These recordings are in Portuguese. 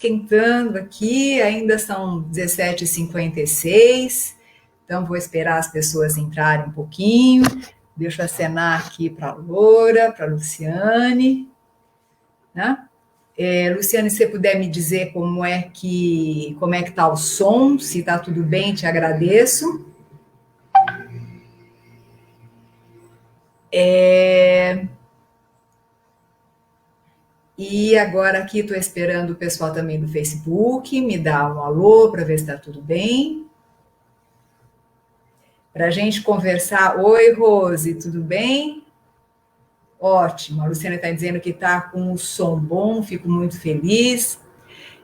esquentando aqui, ainda são 17h56, então vou esperar as pessoas entrarem um pouquinho. Deixa eu acenar aqui para a Loura, para a Luciane, né? Luciane, se você puder me dizer como é que está o som, se está tudo bem, te agradeço. E agora aqui estou esperando o pessoal também do Facebook me dar um alô para ver se está tudo bem. Para a gente conversar. Oi, Rose, tudo bem? Ótimo, a Luciana está dizendo que está com o som bom, fico muito feliz.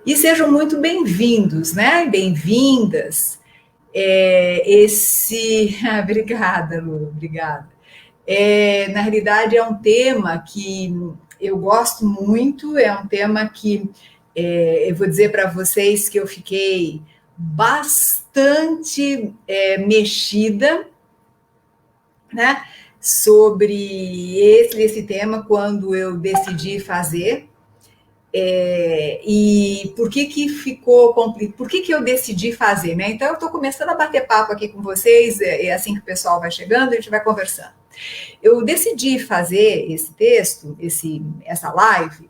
E sejam muito bem-vindos, né? Bem-vindas. Obrigada, Lu, obrigada. Na realidade, é um tema que eu gosto muito, é um tema que eu vou dizer para vocês que eu fiquei bastante mexida, né, sobre esse tema quando eu decidi fazer. E por que ficou complicado? Por que eu decidi fazer, né? Então, eu estou começando a bater papo aqui com vocês, assim que o pessoal vai chegando, a gente vai conversando. Eu decidi fazer esse texto, essa live,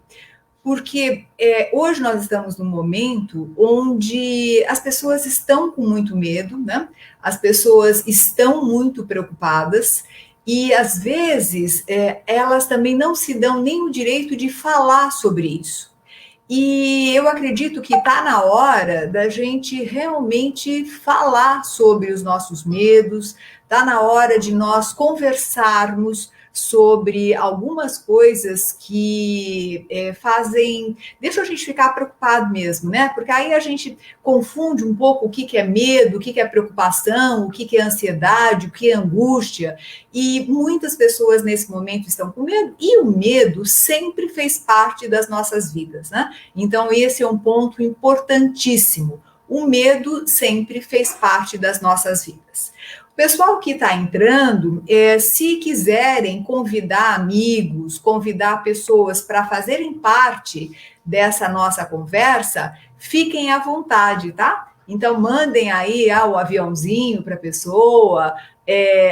porque hoje nós estamos num momento onde as pessoas estão com muito medo, né? As pessoas estão muito preocupadas e, às vezes, elas também não se dão nem o direito de falar sobre isso. E eu acredito que está na hora da gente realmente falar sobre os nossos medos, está na hora de nós conversarmos sobre algumas coisas que deixam a gente ficar preocupado mesmo, né? Porque aí a gente confunde um pouco o que é medo, o que é preocupação, o que é ansiedade, o que é angústia. E muitas pessoas nesse momento estão com medo, e o medo sempre fez parte das nossas vidas, né? Então, esse é um ponto importantíssimo. O medo sempre fez parte das nossas vidas. O pessoal que está entrando, se quiserem convidar amigos, convidar pessoas para fazerem parte dessa nossa conversa, fiquem à vontade, tá? Então, mandem aí o aviãozinho para a pessoa,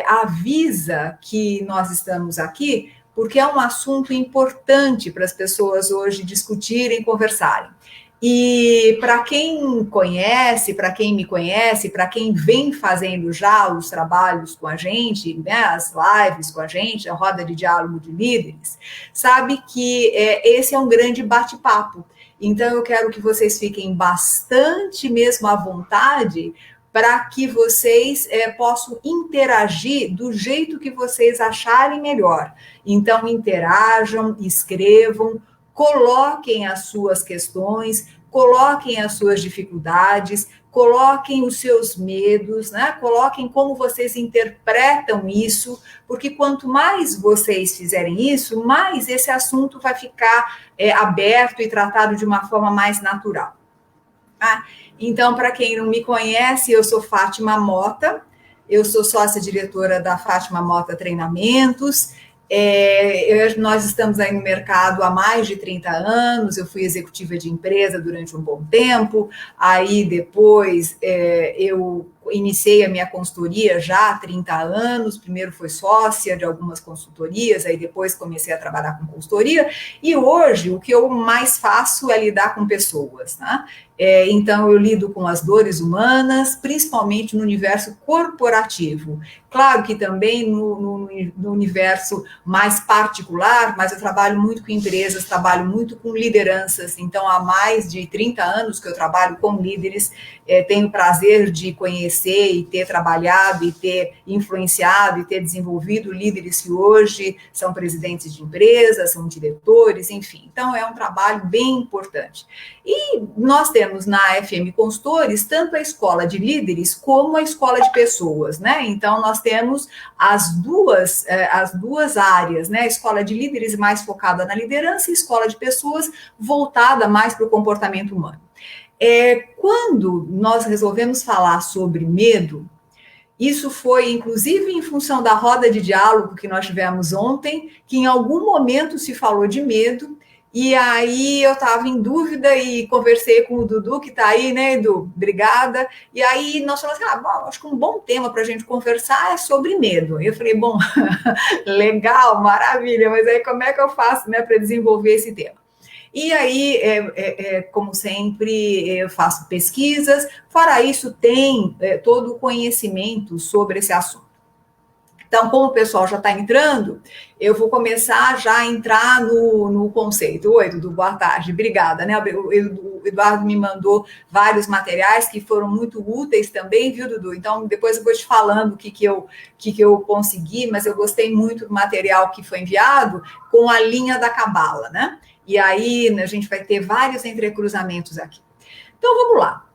avisa que nós estamos aqui, porque é um assunto importante para as pessoas hoje discutirem, conversarem. E para quem conhece, para quem me conhece, para quem vem fazendo já os trabalhos com a gente, né, as lives com a gente, a roda de diálogo de líderes, sabe que esse é um grande bate-papo. Então, eu quero que vocês fiquem bastante mesmo à vontade para que vocês possam interagir do jeito que vocês acharem melhor. Então, interajam, escrevam, coloquem as suas questões, coloquem as suas dificuldades, coloquem os seus medos, né? Coloquem como vocês interpretam isso, porque quanto mais vocês fizerem isso, mais esse assunto vai ficar aberto e tratado de uma forma mais natural. Então, para quem não me conhece, eu sou Fátima Mota, eu sou sócia-diretora da Fátima Mota Treinamentos. Nós estamos aí no mercado há mais de 30 anos, eu fui executiva de empresa durante um bom tempo, aí depois eu iniciei a minha consultoria já há 30 anos, primeiro fui sócia de algumas consultorias, aí depois comecei a trabalhar com consultoria, e hoje o que eu mais faço é lidar com pessoas, né? Então, eu lido com as dores humanas, principalmente no universo corporativo. Claro que também no universo mais particular, mas eu trabalho muito com empresas, trabalho muito com lideranças. Então, há mais de 30 anos que eu trabalho com líderes, tenho o prazer de conhecer e ter trabalhado e ter influenciado e ter desenvolvido líderes que hoje são presidentes de empresas, são diretores, enfim. Então, é um trabalho bem importante. E nós temos na FM Consultores tanto a escola de líderes como a escola de pessoas, né? Então, nós temos as duas áreas, né? A escola de líderes mais focada na liderança e a escola de pessoas voltada mais para o comportamento humano. Quando nós resolvemos falar sobre medo, isso foi, inclusive, em função da roda de diálogo que nós tivemos ontem, que em algum momento se falou de medo, E aí eu estava em dúvida e conversei com o Dudu, que está aí, né, Edu? Obrigada. E aí nós falamos assim, bom, acho que um bom tema para a gente conversar é sobre medo. E eu falei, bom, legal, maravilha, mas aí como é que eu faço, né, para desenvolver esse tema? E aí, como sempre, eu faço pesquisas. Fora isso, tem todo o conhecimento sobre esse assunto. Então, como o pessoal já está entrando, eu vou começar já a entrar no conceito. Oi, Dudu, boa tarde, obrigada. Né? O Eduardo me mandou vários materiais que foram muito úteis também, viu, Dudu? Então, depois eu vou te falando o que eu consegui, mas eu gostei muito do material que foi enviado com a linha da Cabala, né? E aí a gente vai ter vários entrecruzamentos aqui. Então, vamos lá.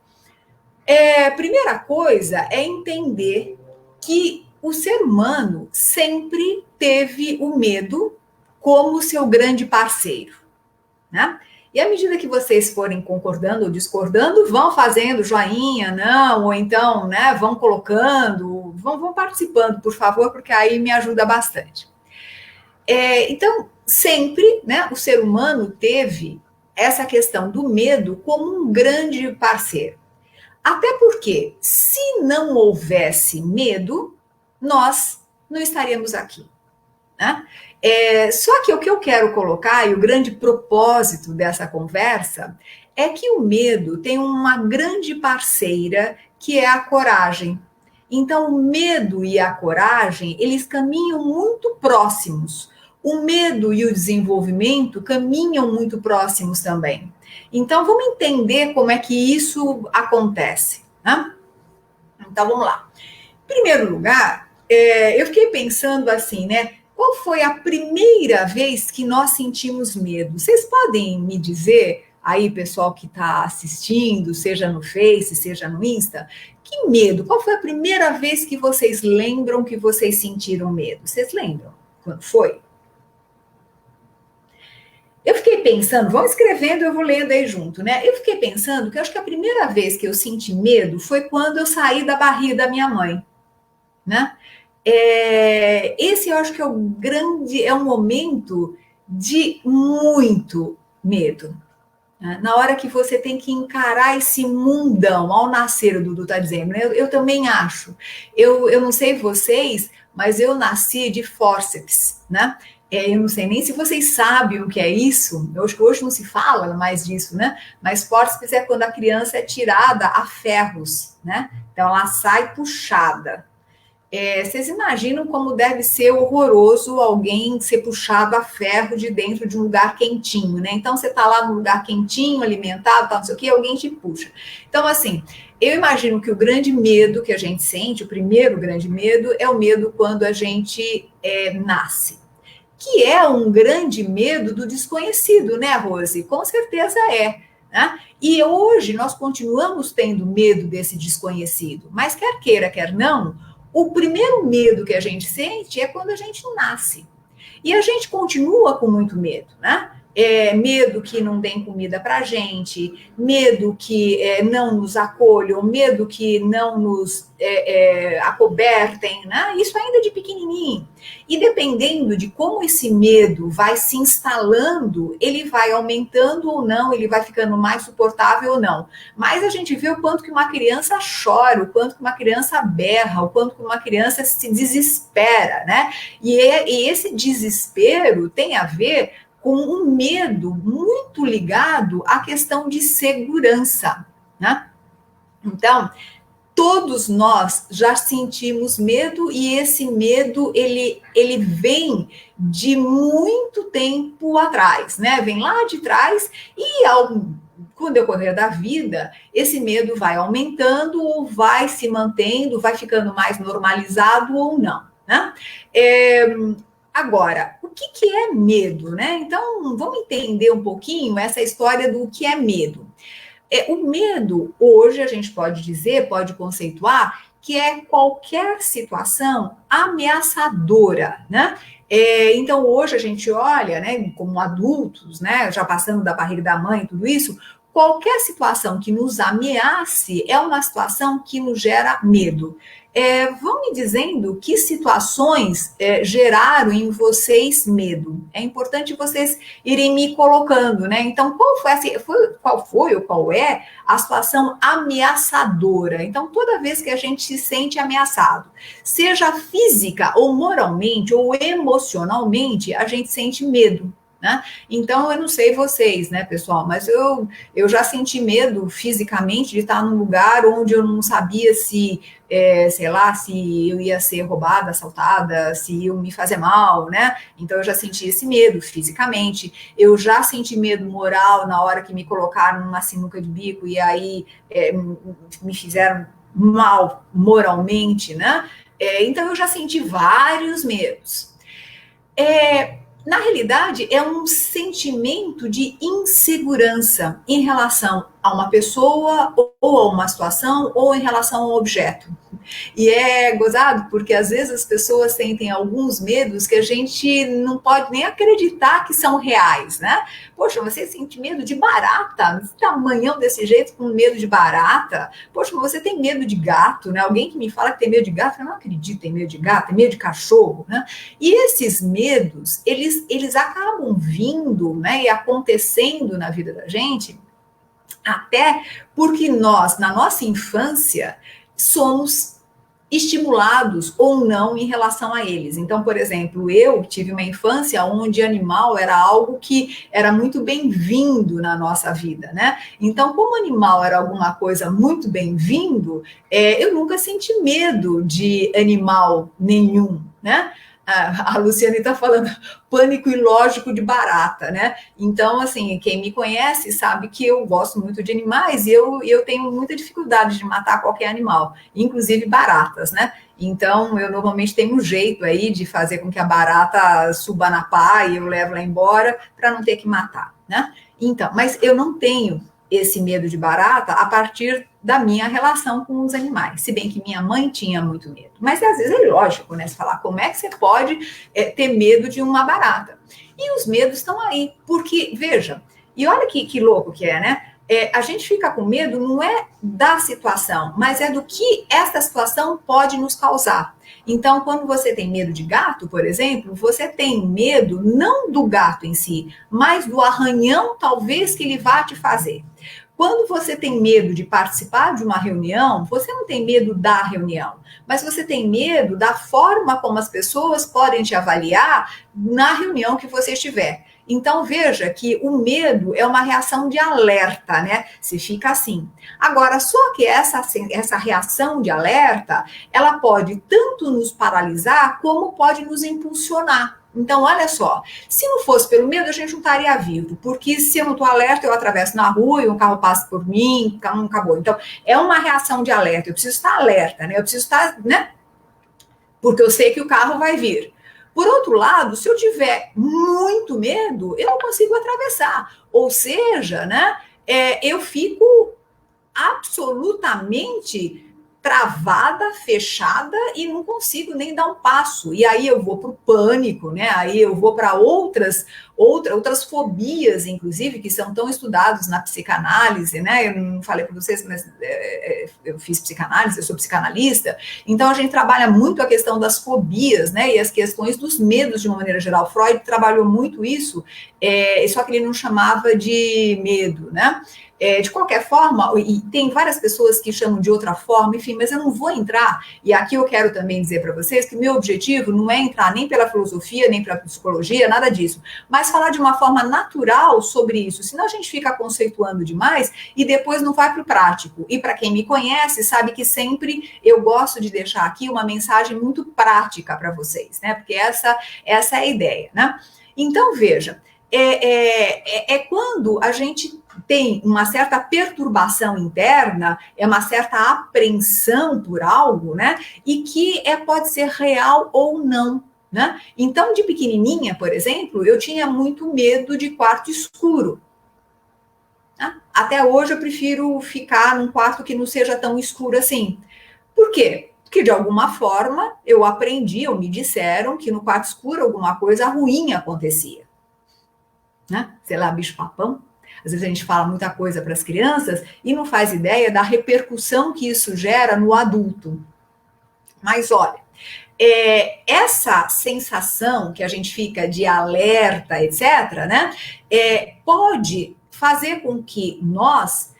Primeira coisa é entender que o ser humano sempre teve o medo como seu grande parceiro, né? E à medida que vocês forem concordando ou discordando, vão fazendo joinha, não, ou então, né, vão colocando, vão participando, por favor, porque aí me ajuda bastante. Então, sempre, né, o ser humano teve essa questão do medo como um grande parceiro. Até porque, se não houvesse medo, nós não estaríamos aqui. Né? Só que o que eu quero colocar, e o grande propósito dessa conversa, é que o medo tem uma grande parceira, que é a coragem. Então, o medo e a coragem, eles caminham muito próximos. O medo e o desenvolvimento caminham muito próximos também. Então, vamos entender como é que isso acontece. Né? Então, vamos lá. Em primeiro lugar, eu fiquei pensando assim, né? Qual foi a primeira vez que nós sentimos medo? Vocês podem me dizer, aí, pessoal que está assistindo, seja no Face, seja no Insta, que medo? Qual foi a primeira vez que vocês lembram que vocês sentiram medo? Vocês lembram? Quando foi? Eu fiquei pensando, vão escrevendo, eu vou lendo aí junto, né? Eu fiquei pensando que eu acho que a primeira vez que eu senti medo foi quando eu saí da barriga da minha mãe, né? Esse eu acho que é um momento de muito medo. Né? Na hora que você tem que encarar esse mundão, ao nascer, o Dudu está dizendo, né? Eu também acho. Eu não sei vocês, mas eu nasci de fórceps, né? Eu não sei nem se vocês sabem o que é isso. Eu acho que hoje não se fala mais disso, né? Mas fórceps é quando a criança é tirada a ferros, né? Então ela sai puxada. Vocês imaginam como deve ser horroroso alguém ser puxado a ferro de dentro de um lugar quentinho, né? Então, você está lá num lugar quentinho, alimentado, tal, não sei o quê, alguém te puxa. Então, assim, eu imagino que o grande medo que a gente sente, o primeiro grande medo, é o medo quando a gente nasce. Que é um grande medo do desconhecido, né, Rose? Com certeza é. Né? E hoje nós continuamos tendo medo desse desconhecido, mas quer queira, quer não, o primeiro medo que a gente sente é quando a gente nasce. E a gente continua com muito medo, né? Medo que não deem comida para a gente, medo que não nos acolham, medo que não nos acobertem, né? Isso ainda de pequenininho. E dependendo de como esse medo vai se instalando, ele vai aumentando ou não, ele vai ficando mais suportável ou não. Mas a gente vê o quanto que uma criança chora, o quanto que uma criança berra, o quanto que uma criança se desespera, né? E esse desespero tem a ver com um medo muito ligado à questão de segurança, né? Então, todos nós já sentimos medo e esse medo, ele vem de muito tempo atrás, né? Vem lá de trás e com o decorrer da vida, esse medo vai aumentando ou vai se mantendo, vai ficando mais normalizado ou não, né? Agora, o que é medo, né? Então, vamos entender um pouquinho essa história do que é medo. O medo, hoje, a gente pode dizer, pode conceituar, que é qualquer situação ameaçadora, né? Então, hoje a gente olha, né, como adultos, né, já passando da barriga da mãe, tudo isso, qualquer situação que nos ameace é uma situação que nos gera medo. Vão me dizendo que situações geraram em vocês medo. É importante vocês irem me colocando, né? Então, qual foi ou qual é a situação ameaçadora? Então, toda vez que a gente se sente ameaçado, seja física ou moralmente ou emocionalmente, a gente sente medo. Né? Então, eu não sei vocês, né, pessoal, mas eu já senti medo fisicamente de estar num lugar onde eu não sabia se, sei lá, se eu ia ser roubada, assaltada, se iam me fazer mal, né? Então, eu já senti esse medo fisicamente. Eu já senti medo moral na hora que me colocaram numa sinuca de bico e aí me fizeram mal moralmente, né? Então, eu já senti vários medos. Na realidade, é um sentimento de insegurança em relação a uma pessoa, ou a uma situação, ou em relação a um objeto. E é gozado porque às vezes as pessoas sentem alguns medos que a gente não pode nem acreditar que são reais, né? Poxa, você sente medo de barata? Tamanhão desse jeito com medo de barata? Poxa, você tem medo de gato, né? Alguém que me fala que tem medo de gato, eu não acredito que tem medo de gato, tem medo de cachorro, né? E esses medos, eles acabam vindo, né, e acontecendo na vida da gente, até porque nós, na nossa infância, somos estimulados ou não em relação a eles. Então, por exemplo, eu tive uma infância onde animal era algo que era muito bem-vindo na nossa vida, né? Então, como animal era alguma coisa muito bem-vindo, eu nunca senti medo de animal nenhum, né? A Luciane está falando pânico ilógico de barata, né? Então, assim, quem me conhece sabe que eu gosto muito de animais e eu tenho muita dificuldade de matar qualquer animal, inclusive baratas, né? Então, eu normalmente tenho um jeito aí de fazer com que a barata suba na pá e eu levo ela embora para não ter que matar, né? Então, mas eu não tenho esse medo de barata a partir da minha relação com os animais, se bem que minha mãe tinha muito medo. Mas às vezes é lógico, né? Você falar, como é que você pode ter medo de uma barata? E os medos estão aí, porque, veja, e olha que louco que é, né? A gente fica com medo não é da situação, mas é do que essa situação pode nos causar. Então, quando você tem medo de gato, por exemplo, você tem medo não do gato em si, mas do arranhão talvez que ele vá te fazer. Quando você tem medo de participar de uma reunião, você não tem medo da reunião, mas você tem medo da forma como as pessoas podem te avaliar na reunião que você estiver. Então, veja que o medo é uma reação de alerta, né? Se fica assim. Agora, só que essa reação de alerta, ela pode tanto nos paralisar, como pode nos impulsionar. Então, olha só, se não fosse pelo medo, a gente não estaria vivo, porque se eu não estou alerta, eu atravesso na rua e um carro passa por mim, não acabou. Então, é uma reação de alerta, eu preciso estar alerta, né? Eu preciso estar, né? Porque eu sei que o carro vai vir. Por outro lado, se eu tiver muito medo, eu não consigo atravessar. Ou seja, né, eu fico absolutamente travada, fechada e não consigo nem dar um passo. E aí eu vou para o pânico, né? Aí eu vou para outras fobias, inclusive, que são tão estudados na psicanálise, né? Eu não falei para vocês, mas eu fiz psicanálise, eu sou psicanalista, então a gente trabalha muito a questão das fobias, né? E as questões dos medos de uma maneira geral. Freud trabalhou muito isso, só que ele não chamava de medo, né? De qualquer forma, e tem várias pessoas que chamam de outra forma, enfim, mas eu não vou entrar, e aqui eu quero também dizer para vocês que meu objetivo não é entrar nem pela filosofia, nem pela psicologia, nada disso, mas falar de uma forma natural sobre isso, senão a gente fica conceituando demais e depois não vai para o prático. E para quem me conhece, sabe que sempre eu gosto de deixar aqui uma mensagem muito prática para vocês, né? Porque essa é a ideia, né? Então, veja, quando a gente tem uma certa perturbação interna, uma certa apreensão por algo, né? E que pode ser real ou não, né? Então, de pequenininha, por exemplo, eu tinha muito medo de quarto escuro. Né? Até hoje eu prefiro ficar num quarto que não seja tão escuro assim. Por quê? Porque de alguma forma eu aprendi, ou me disseram que no quarto escuro alguma coisa ruim acontecia. Né? Sei lá, bicho-papão. Às vezes a gente fala muita coisa para as crianças e não faz ideia da repercussão que isso gera no adulto. Mas olha, essa sensação que a gente fica de alerta, etc., né, pode fazer com que nós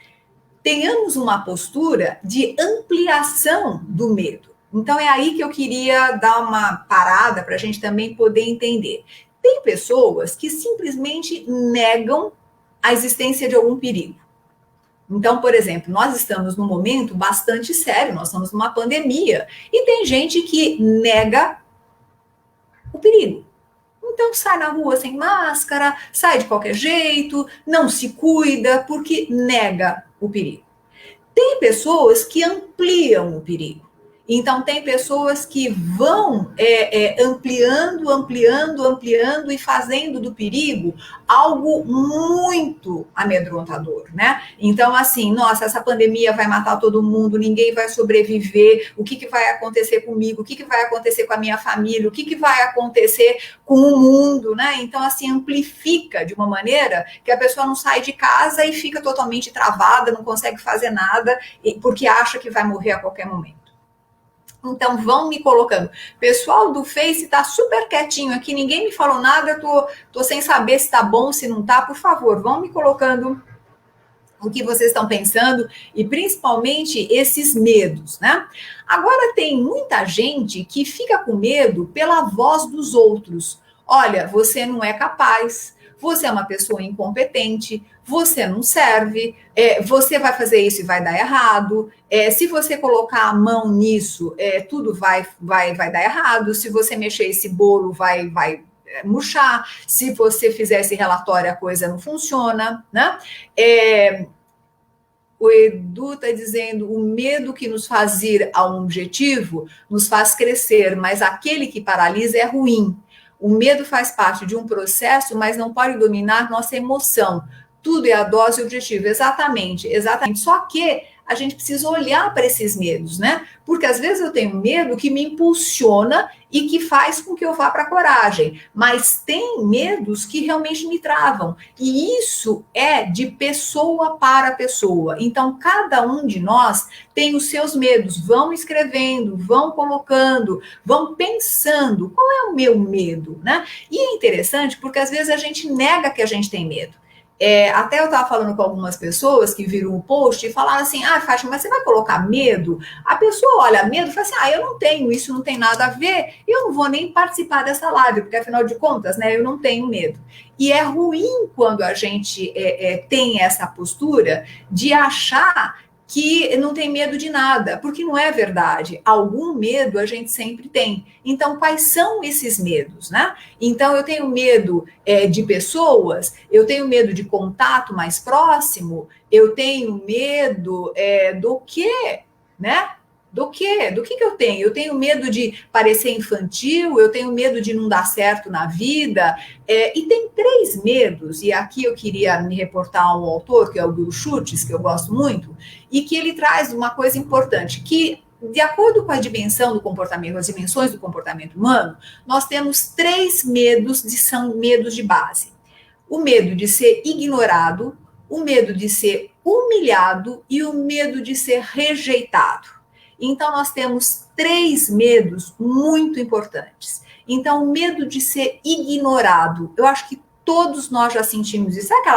tenhamos uma postura de ampliação do medo. Então é aí que eu queria dar uma parada para a gente também poder entender. Tem pessoas que simplesmente negam a existência de algum perigo. Então, por exemplo, nós estamos num momento bastante sério, nós estamos numa pandemia, e tem gente que nega o perigo. Então sai na rua sem máscara, sai de qualquer jeito, não se cuida, porque nega o perigo. Tem pessoas que ampliam o perigo. Então, tem pessoas que vão ampliando e fazendo do perigo algo muito amedrontador, né? Então, assim, nossa, essa pandemia vai matar todo mundo, ninguém vai sobreviver, o que vai acontecer comigo, o que vai acontecer com a minha família, o que vai acontecer com o mundo, né? Então, assim, amplifica de uma maneira que a pessoa não sai de casa e fica totalmente travada, não consegue fazer nada, porque acha que vai morrer a qualquer momento. Então, vão me colocando. Pessoal do Face tá super quietinho aqui, ninguém me falou nada, tô sem saber se tá bom, se não tá. Por favor, vão me colocando o que vocês estão pensando e principalmente esses medos, né? Agora, tem muita gente que fica com medo pela voz dos outros. Olha, você não é capaz, você é uma pessoa incompetente, você não serve, você vai fazer isso e vai dar errado, se você colocar a mão nisso, tudo vai dar errado, se você mexer esse bolo, vai murchar, se você fizer esse relatório, a coisa não funciona, né? O Edu está dizendo, o medo que nos faz ir a um objetivo nos faz crescer, mas aquele que paralisa é ruim. O medo faz parte de um processo, mas não pode dominar nossa emoção. Tudo é a dose e o objetivo. Exatamente, exatamente. Só que a gente precisa olhar para esses medos, né? Porque às vezes eu tenho medo que me impulsiona e que faz com que eu vá para a coragem. Mas tem medos que realmente me travam. E isso é de pessoa para pessoa. Então, cada um de nós tem os seus medos. Vão escrevendo, vão colocando, vão pensando. Qual é o meu medo, né? E é interessante porque às vezes a gente nega que a gente tem medo. Até eu estava falando com algumas pessoas que viram o post e falaram assim, Fátima, mas você vai colocar medo? A pessoa olha medo e fala assim, eu não tenho, isso não tem nada a ver, eu não vou nem participar dessa live, porque afinal de contas, né, eu não tenho medo. E é ruim quando a gente tem essa postura de achar que não tem medo de nada, porque não é verdade. Algum medo a gente sempre tem. Então, quais são esses medos, né? Então, eu tenho medo de pessoas, eu tenho medo de contato mais próximo, eu tenho medo do quê, né? Do quê? Do que eu tenho? Eu tenho medo de parecer infantil, eu tenho medo de não dar certo na vida, e tem 3 medos, e aqui eu queria me reportar a um autor, que é o Bill Schultz, que eu gosto muito, e que ele traz uma coisa importante, que de acordo com a dimensão do comportamento, as dimensões do comportamento humano, nós temos 3 medos, são medos de base. O medo de ser ignorado, o medo de ser humilhado e o medo de ser rejeitado. Então, nós temos 3 medos muito importantes. Então, o medo de ser ignorado, eu acho que todos nós já sentimos isso. Sabe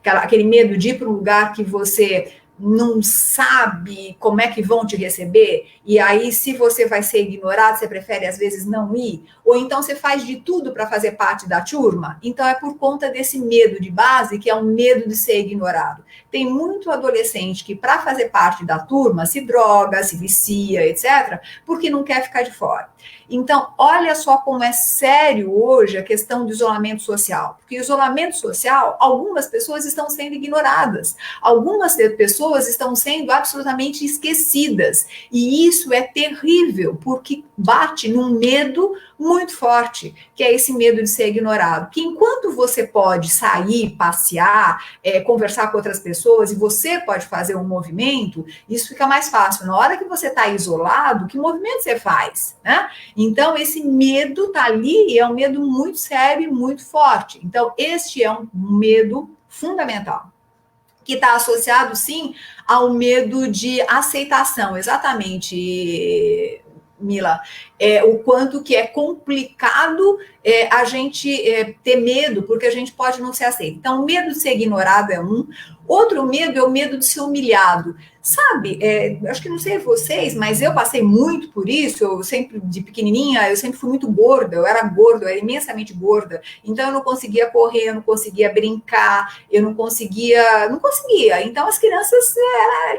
aquele medo de ir para um lugar que você não sabe como é que vão te receber? E aí, se você vai ser ignorado, você prefere, às vezes, não ir? Ou então você faz de tudo para fazer parte da turma? Então, é por conta desse medo de base, que é um medo de ser ignorado. Tem muito adolescente que, para fazer parte da turma, se droga, se vicia, etc., porque não quer ficar de fora. Então, olha só como é sério hoje a questão do isolamento social. Porque o isolamento social, algumas pessoas estão sendo ignoradas, algumas pessoas estão sendo absolutamente esquecidas. E isso é terrível, porque bate num medo muito forte, que é esse medo de ser ignorado. Que enquanto você pode sair, passear, conversar com outras pessoas, e você pode fazer um movimento, isso fica mais fácil. Na hora que você está isolado, que movimento você faz, né? Então, esse medo está ali e é um medo muito sério e muito forte. Então, este é um medo fundamental, que está associado, sim, ao medo de aceitação, exatamente, Mila, o quanto que é complicado a gente ter medo, porque a gente pode não ser aceito. Então, o medo de ser ignorado é um. Outro medo é o medo de ser humilhado. Sabe, acho que não sei vocês, mas eu passei muito por isso. Eu sempre, de pequenininha, eu sempre fui muito gorda. Eu era imensamente gorda. Então, eu não conseguia correr, eu não conseguia brincar, eu não conseguia. Então, as crianças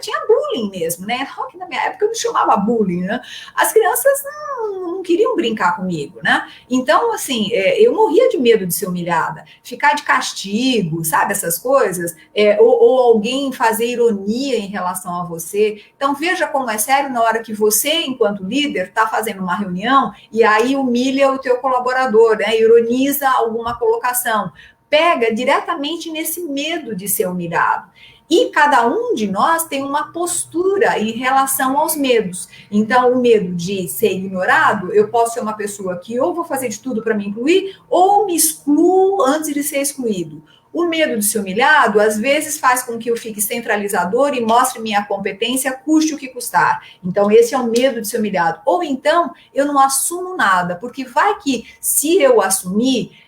tinha bullying mesmo, né? Na minha época eu não chamava bullying, né? As crianças não queriam brincar comigo, né? Então, assim, eu morria de medo de ser humilhada, ficar de castigo, sabe, essas coisas, ou alguém fazer ironia em relação a você. Então, veja como é sério na hora que você, enquanto líder, está fazendo uma reunião e aí humilha o teu colaborador, né? Ironiza alguma colocação. Pega diretamente nesse medo de ser humilhado. E cada um de nós tem uma postura em relação aos medos. Então, o medo de ser ignorado, eu posso ser uma pessoa que ou vou fazer de tudo para me incluir, ou me excluo antes de ser excluído. O medo de ser humilhado, às vezes, faz com que eu fique centralizador e mostre minha competência, custe o que custar. Então, esse é o medo de ser humilhado. Ou então, eu não assumo nada, porque vai que, se eu assumir,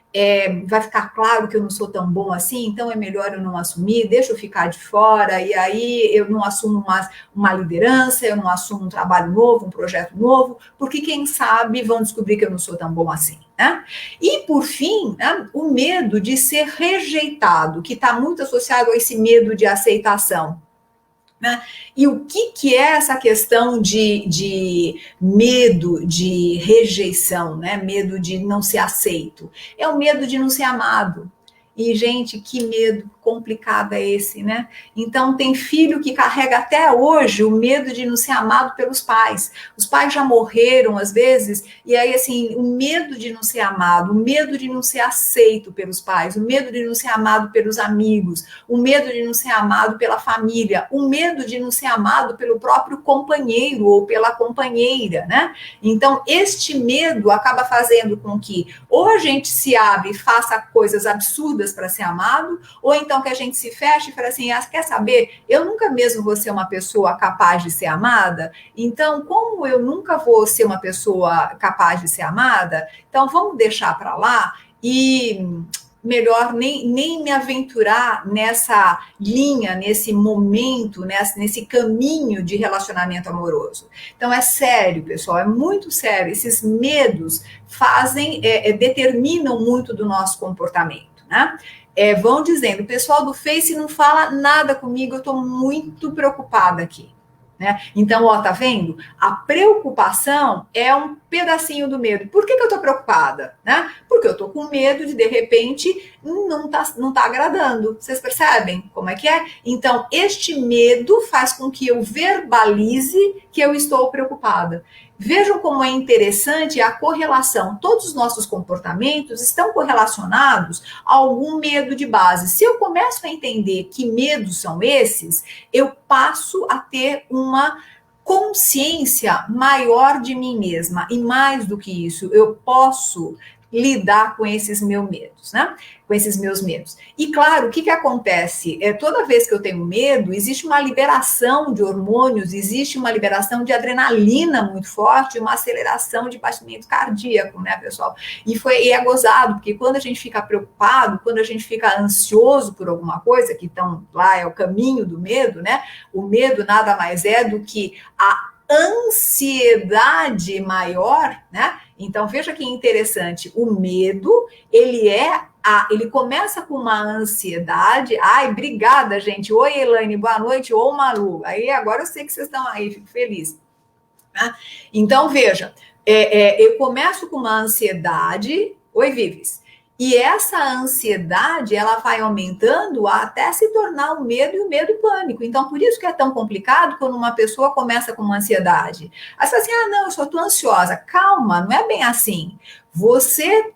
vai ficar claro que eu não sou tão bom assim, então é melhor eu não assumir, deixa eu ficar de fora, e aí eu não assumo uma liderança, eu não assumo um trabalho novo, um projeto novo, porque quem sabe vão descobrir que eu não sou tão bom assim. Né? E, por fim, né, o medo de ser rejeitado, que está muito associado a esse medo de aceitação. Né? E o que é essa questão de medo de rejeição, né? Medo de não ser aceito? É o medo de não ser amado. E, gente, que medo complicado é esse, né? Então, tem filho que carrega até hoje o medo de não ser amado pelos pais. Os pais já morreram, às vezes, e aí, assim, o medo de não ser amado, o medo de não ser aceito pelos pais, o medo de não ser amado pelos amigos, o medo de não ser amado pela família, o medo de não ser amado pelo próprio companheiro ou pela companheira, né? Então, este medo acaba fazendo com que ou a gente se abre e faça coisas absurdas para ser amado, ou então que a gente se feche e fala assim, quer saber, eu nunca mesmo vou ser uma pessoa capaz de ser amada, então como eu nunca vou ser uma pessoa capaz de ser amada, então vamos deixar para lá e melhor nem me aventurar nessa linha, nesse momento, nesse caminho de relacionamento amoroso. Então é sério, pessoal, é muito sério. Esses medos determinam muito do nosso comportamento, né? Vão dizendo, o pessoal do Face não fala nada comigo, eu estou muito preocupada aqui. Né? Então, tá vendo? A preocupação é um pedacinho do medo. Por que eu estou preocupada? Né? Porque eu estou com medo de repente, não tá agradando. Vocês percebem como é que é? Então, este medo faz com que eu verbalize que eu estou preocupada. Vejam como é interessante a correlação. Todos os nossos comportamentos estão correlacionados a algum medo de base. Se eu começo a entender que medos são esses, eu passo a ter uma consciência maior de mim mesma. E mais do que isso, eu posso lidar com esses meus medos, né? Com esses meus medos. E claro, o que acontece? Toda vez que eu tenho medo, existe uma liberação de hormônios, existe uma liberação de adrenalina muito forte, uma aceleração de batimento cardíaco, né, pessoal? E é gozado, porque quando a gente fica preocupado, quando a gente fica ansioso por alguma coisa, que então lá é o caminho do medo, né? O medo nada mais é do que a ansiedade maior, né? Então, veja que interessante, o medo, ele começa com uma ansiedade. Ai, obrigada, gente. Oi, Elaine, boa noite. Ô, Malu. Aí, agora eu sei que vocês estão aí, fico feliz. Né? Então, veja, eu começo com uma ansiedade. Oi, Vives. E essa ansiedade, ela vai aumentando até se tornar o medo e o medo pânico. Então, por isso que é tão complicado quando uma pessoa começa com uma ansiedade. Aí você fala assim, não, eu só estou ansiosa. Calma, não é bem assim. Você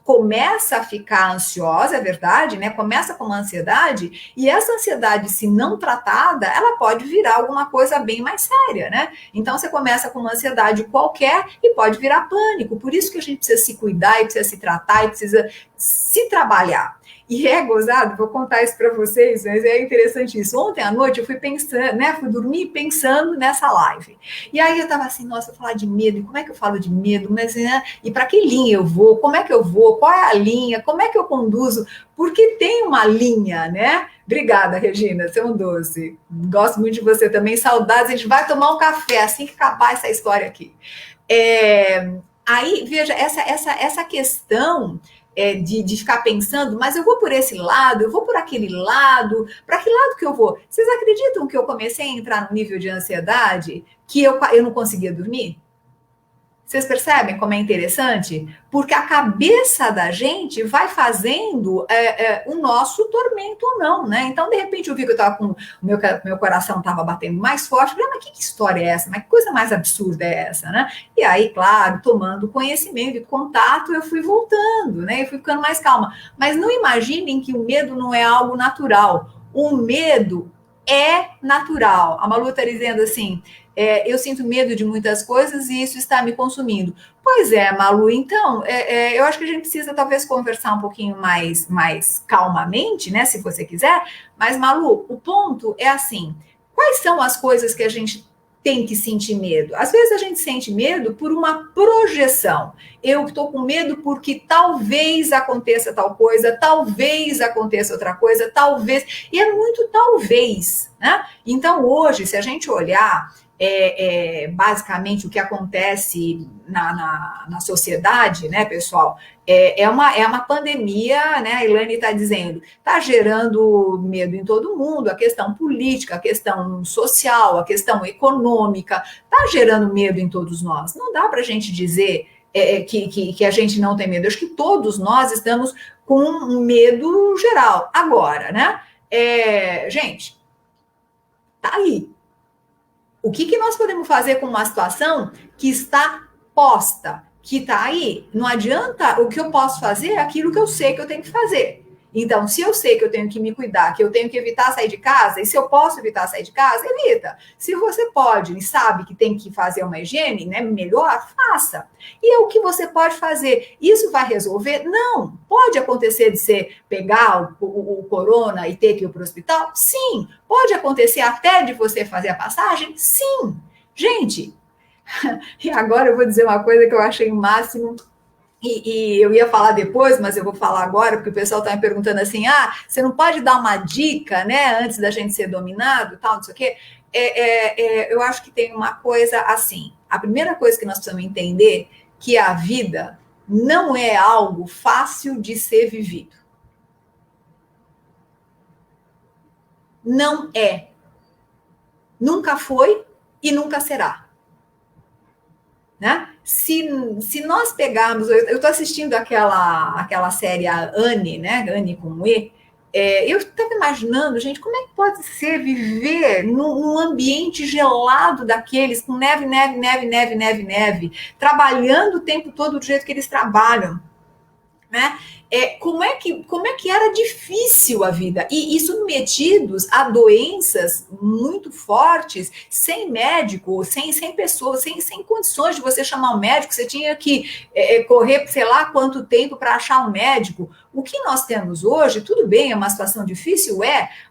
começa a ficar ansiosa, é verdade, né? Começa com uma ansiedade, e essa ansiedade, se não tratada, ela pode virar alguma coisa bem mais séria, né? Então, você começa com uma ansiedade qualquer e pode virar pânico. Por isso que a gente precisa se cuidar, e precisa se tratar, e precisa se trabalhar. E é gozado, vou contar isso para vocês, mas é interessante isso. Ontem à noite eu fui pensando, né? Fui dormir pensando nessa live. E aí eu estava assim, nossa, eu falar de medo, e como é que eu falo de medo? Mas, né, e para que linha eu vou? Como é que eu vou? Qual é a linha? Como é que eu conduzo? Porque tem uma linha, né? Obrigada, Regina, você é um doce. Gosto muito de você também, saudades. A gente vai tomar um café assim que acabar essa história aqui. Aí, veja, essa questão de ficar pensando, mas eu vou por esse lado, eu vou por aquele lado, para que lado que eu vou? Vocês acreditam que eu comecei a entrar no nível de ansiedade que eu não conseguia dormir? Vocês percebem como é interessante? Porque a cabeça da gente vai fazendo o nosso tormento ou não, né? Então, de repente, eu vi que eu estava com o meu coração estava batendo mais forte. Falei, mas que história é essa? Mas que coisa mais absurda é essa, né? E aí, claro, tomando conhecimento e contato, eu fui voltando, né? Eu fui ficando mais calma. Mas não imaginem que o medo não é algo natural. O medo é natural. A Malu está dizendo assim, eu sinto medo de muitas coisas e isso está me consumindo. Pois é, Malu, então, eu acho que a gente precisa talvez conversar um pouquinho mais calmamente, né, se você quiser, mas, Malu, o ponto é assim, quais são as coisas que a gente tem que sentir medo? Às vezes a gente sente medo por uma projeção. Eu estou com medo porque talvez aconteça tal coisa, talvez aconteça outra coisa, talvez. E é muito talvez, né? Então, hoje, se a gente olhar basicamente o que acontece na sociedade, né, pessoal, é uma pandemia, né, a Elaine está dizendo, está gerando medo em todo mundo, a questão política, a questão social, a questão econômica, está gerando medo em todos nós. Não dá para a gente dizer que a gente não tem medo, acho que todos nós estamos com um medo geral. Agora, né, gente, tá aí. O que nós podemos fazer com uma situação que está posta, que está aí? Não adianta, o que eu posso fazer é aquilo que eu sei que eu tenho que fazer. Então, se eu sei que eu tenho que me cuidar, que eu tenho que evitar sair de casa, e se eu posso evitar sair de casa, evita. Se você pode e sabe que tem que fazer uma higiene, né, melhor, faça. E é o que você pode fazer. Isso vai resolver? Não. Pode acontecer de você pegar o corona e ter que ir para o hospital? Sim. Pode acontecer até de você fazer a passagem? Sim. Gente, e agora eu vou dizer uma coisa que eu achei o máximo. E eu ia falar depois, mas eu vou falar agora, porque o pessoal está me perguntando assim, você não pode dar uma dica, né, antes da gente ser dominado, tal, não sei o quê. Eu acho que tem uma coisa assim, a primeira coisa que nós precisamos entender, que a vida não é algo fácil de ser vivido. Não é. Nunca foi e nunca será. Né? Se nós pegarmos, eu estou assistindo aquela série a Anne, né? Anne com E. Eu estava imaginando, gente, como é que pode ser viver num ambiente gelado daqueles, com neve, neve, neve, neve, neve, neve, trabalhando o tempo todo do jeito que eles trabalham, né? Como é que era difícil a vida e submetidos a doenças muito fortes, sem médico, sem pessoas, sem condições de você chamar um médico, você tinha que correr sei lá quanto tempo para achar um médico. O que nós temos hoje, tudo bem, é uma situação difícil,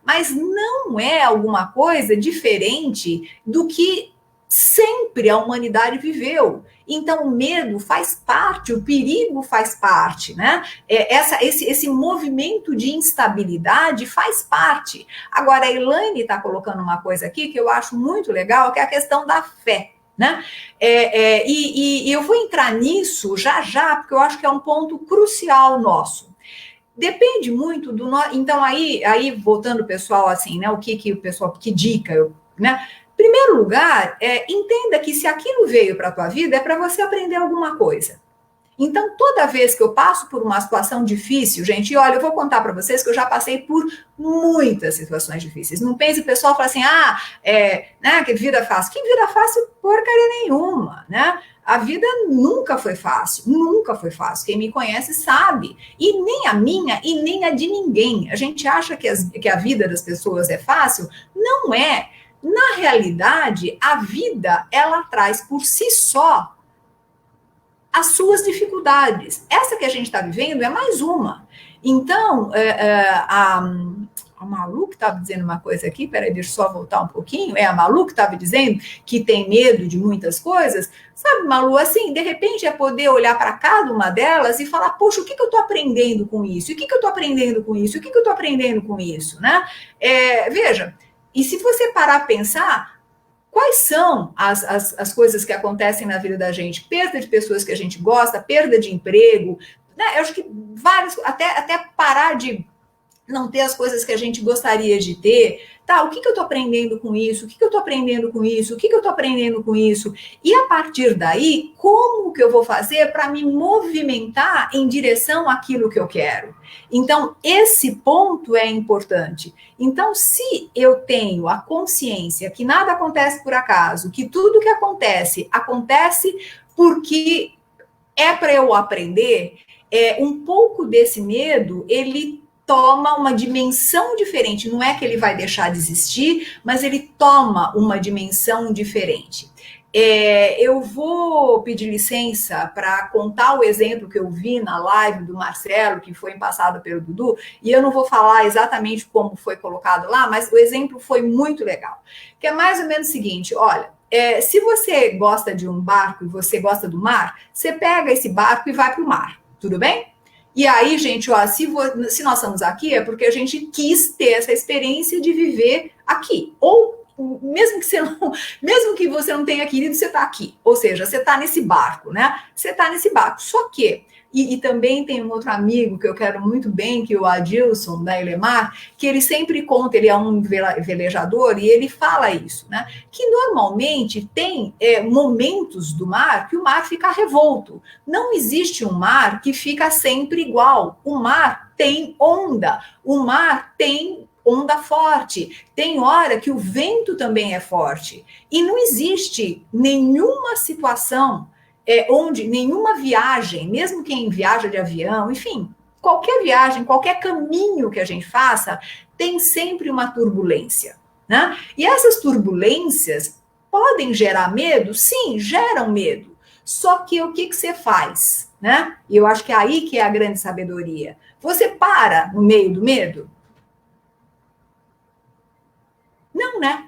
mas não é alguma coisa diferente do que sempre a humanidade viveu. Então, o medo faz parte, o perigo faz parte, né? Esse movimento de instabilidade faz parte. Agora, a Elaine está colocando uma coisa aqui que eu acho muito legal, que é a questão da fé. Né? E eu vou entrar nisso já, porque eu acho que é um ponto crucial nosso. Depende muito do nosso. Então, aí voltando, pessoal, assim, né? O que o pessoal, que dica, né? Primeiro lugar, entenda que se aquilo veio para a tua vida, é para você aprender alguma coisa. Então, toda vez que eu passo por uma situação difícil, gente, olha, eu vou contar para vocês que eu já passei por muitas situações difíceis. Não pense, o pessoal fala assim, né, que vida fácil. Que vida fácil? Porcaria nenhuma, né? A vida nunca foi fácil, nunca foi fácil. Quem me conhece sabe. E nem a minha e nem a de ninguém. A gente acha que a vida das pessoas é fácil? Não é. Na realidade, a vida, ela traz por si só as suas dificuldades. Essa que a gente está vivendo é mais uma. Então, a Malu que estava dizendo uma coisa aqui, peraí, deixa eu só voltar um pouquinho. A Malu que estava dizendo que tem medo de muitas coisas. Sabe, Malu, assim, de repente é poder olhar para cada uma delas e falar, poxa, o que eu estou aprendendo com isso? O que eu estou aprendendo com isso? O que eu estou aprendendo com isso? Né? Veja, e se você parar a pensar, quais são as coisas que acontecem na vida da gente? Perda de pessoas que a gente gosta, perda de emprego, né? Eu acho que vários, até parar de não ter as coisas que a gente gostaria de ter. Tá, o que eu estou aprendendo com isso? O que eu estou aprendendo com isso? O que eu estou aprendendo com isso? E a partir daí, como que eu vou fazer para me movimentar em direção àquilo que eu quero? Então, esse ponto é importante. Então, se eu tenho a consciência que nada acontece por acaso, que tudo que acontece, acontece porque é para eu aprender, um pouco desse medo, ele toma uma dimensão diferente. Não é que ele vai deixar de existir, mas ele toma uma dimensão diferente. Eu vou pedir licença para contar o exemplo que eu vi na live do Marcelo, que foi passado pelo Dudu, e eu não vou falar exatamente como foi colocado lá, mas o exemplo foi muito legal. Que é mais ou menos o seguinte, olha, se você gosta de um barco e você gosta do mar, você pega esse barco e vai para o mar, tudo bem? E aí, gente, ó, se nós estamos aqui é porque a gente quis ter essa experiência de viver aqui. Ou mesmo que você não tenha querido, você está aqui. Ou seja, você está nesse barco, né? Você está nesse barco. Só que e também tem um outro amigo que eu quero muito bem, que é o Adilson, da Elemar, que ele sempre conta, ele é um velejador, e ele fala isso, né? Que normalmente tem momentos do mar que o mar fica revolto. Não existe um mar que fica sempre igual. O mar tem onda, o mar tem onda forte, tem hora que o vento também é forte. E não existe nenhuma situação onde nenhuma viagem, mesmo quem viaja de avião, enfim, qualquer viagem, qualquer caminho que a gente faça, tem sempre uma turbulência, né? E essas turbulências podem gerar medo? Sim, geram medo. Só que o que você faz, né? E eu acho que é aí que é a grande sabedoria. Você para no meio do medo? Não, né?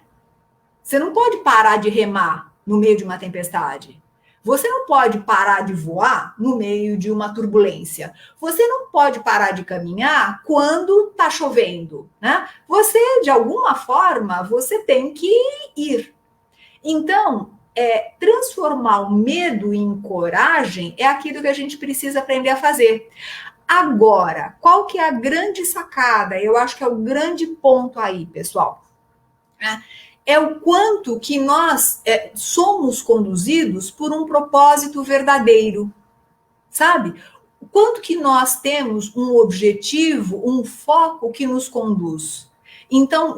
Você não pode parar de remar no meio de uma tempestade. Você não pode parar de voar no meio de uma turbulência. Você não pode parar de caminhar quando está chovendo, né? Você, de alguma forma, você tem que ir. Então, transformar o medo em coragem é aquilo que a gente precisa aprender a fazer. Agora, qual que é a grande sacada? Eu acho que é o grande ponto aí, pessoal. É o quanto que nós somos conduzidos por um propósito verdadeiro, sabe? O quanto que nós temos um objetivo, um foco que nos conduz. Então,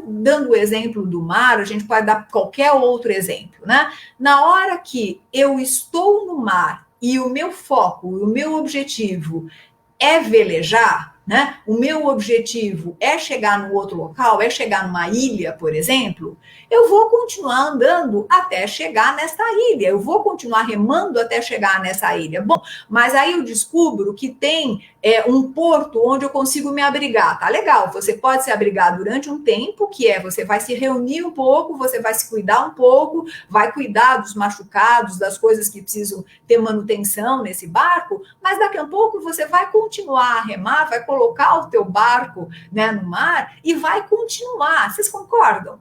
dando o exemplo do mar, a gente pode dar qualquer outro exemplo, né? Na hora que eu estou no mar e o meu foco, o meu objetivo é velejar, né? O meu objetivo é chegar no outro local, é chegar numa ilha, por exemplo, eu vou continuar andando até chegar nessa ilha, eu vou continuar remando até chegar nessa ilha. Bom, mas aí eu descubro que tem um porto onde eu consigo me abrigar. Tá legal, você pode se abrigar durante um tempo, você vai se reunir um pouco, você vai se cuidar um pouco, vai cuidar dos machucados, das coisas que precisam ter manutenção nesse barco, mas daqui a pouco você vai continuar a remar, vai colocar o teu barco, né, no mar e vai continuar. Vocês concordam?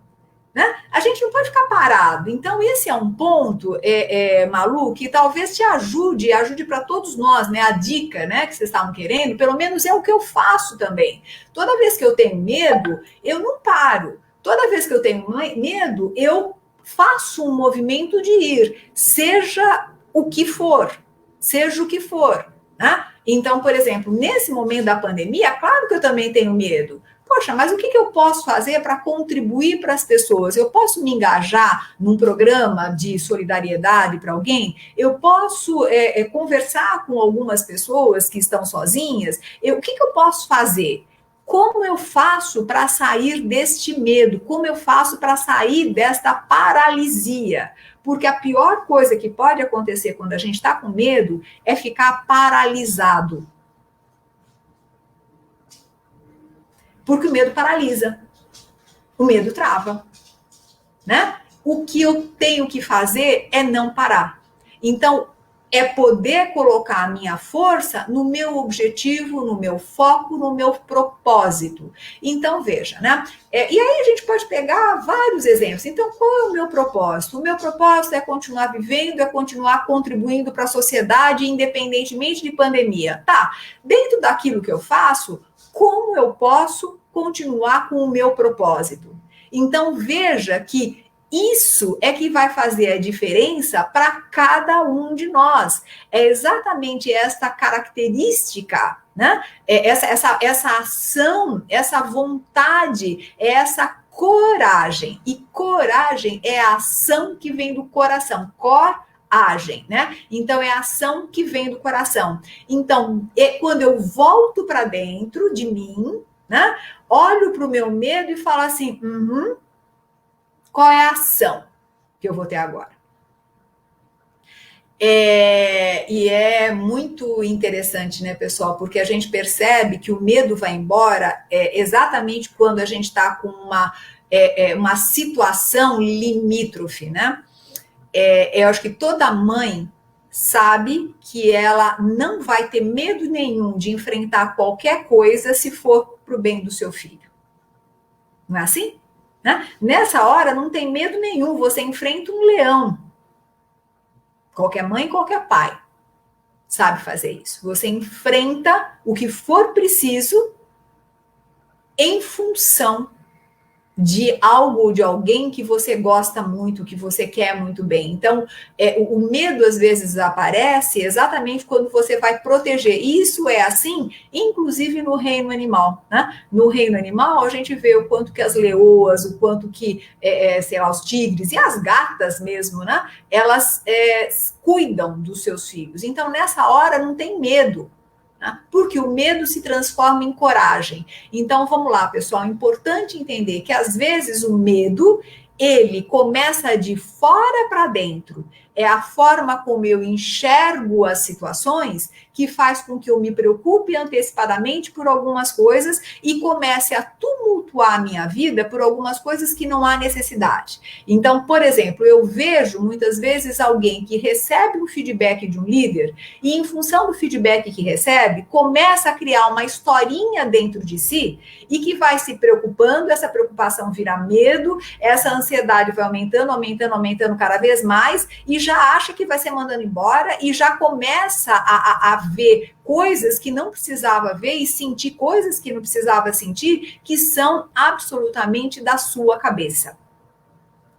Né? A gente não pode ficar parado. Então, esse é um ponto, Malu, que talvez te ajude para todos nós, né? A dica, né, que vocês estavam querendo, pelo menos é o que eu faço também. Toda vez que eu tenho medo, eu não paro. Toda vez que eu tenho medo, eu faço um movimento de ir, seja o que for, seja o que for. Né? Então, por exemplo, nesse momento da pandemia, claro que eu também tenho medo. Poxa, mas o que eu posso fazer para contribuir para as pessoas? Eu posso me engajar num programa de solidariedade para alguém? Eu posso conversar com algumas pessoas que estão sozinhas? O que eu posso fazer? Como eu faço para sair deste medo? Como eu faço para sair desta paralisia? Porque a pior coisa que pode acontecer quando a gente está com medo é ficar paralisado. Porque o medo paralisa, o medo trava, né? O que eu tenho que fazer é não parar. Então, é poder colocar a minha força no meu objetivo, no meu foco, no meu propósito. Então, veja, né? E aí a gente pode pegar vários exemplos. Então, qual é o meu propósito? O meu propósito é continuar vivendo, é continuar contribuindo para a sociedade, independentemente de pandemia. Tá, dentro daquilo que eu faço, como eu posso continuar com o meu propósito? Então, veja que isso é que vai fazer a diferença para cada um de nós. É exatamente esta característica, né? Essa ação, essa vontade, essa coragem. E coragem é a ação que vem do coração. Coragem, né? Então é a ação que vem do coração. Então, quando eu volto para dentro de mim, né? Olho para o meu medo e falo assim: qual é a ação que eu vou ter agora? E é muito interessante, né, pessoal? Porque a gente percebe que o medo vai embora exatamente quando a gente está com uma situação limítrofe, né? Eu acho que toda mãe sabe que ela não vai ter medo nenhum de enfrentar qualquer coisa se for para o bem do seu filho. Não é assim? Né? Nessa hora não tem medo nenhum, você enfrenta um leão. Qualquer mãe, qualquer pai sabe fazer isso. Você enfrenta o que for preciso em função de algo ou de alguém que você gosta muito, que você quer muito bem. Então, o medo às vezes aparece exatamente quando você vai proteger. Isso é assim, inclusive no reino animal, né? No reino animal, a gente vê o quanto que as leoas, o quanto que, sei lá, os tigres e as gatas mesmo, né? Elas cuidam dos seus filhos. Então, nessa hora, não tem medo. Porque o medo se transforma em coragem. Então, vamos lá, pessoal, é importante entender que às vezes o medo, ele começa de fora para dentro. É a forma como eu enxergo as situações que faz com que eu me preocupe antecipadamente por algumas coisas e comece a tumultuar a minha vida por algumas coisas que não há necessidade. Então, por exemplo, eu vejo muitas vezes alguém que recebe um feedback de um líder e, em função do feedback que recebe, começa a criar uma historinha dentro de si e que vai se preocupando, essa preocupação vira medo, essa ansiedade vai aumentando, aumentando, aumentando cada vez mais e já acha que vai ser mandando embora e já começa a ver coisas que não precisava ver e sentir coisas que não precisava sentir, que são absolutamente da sua cabeça.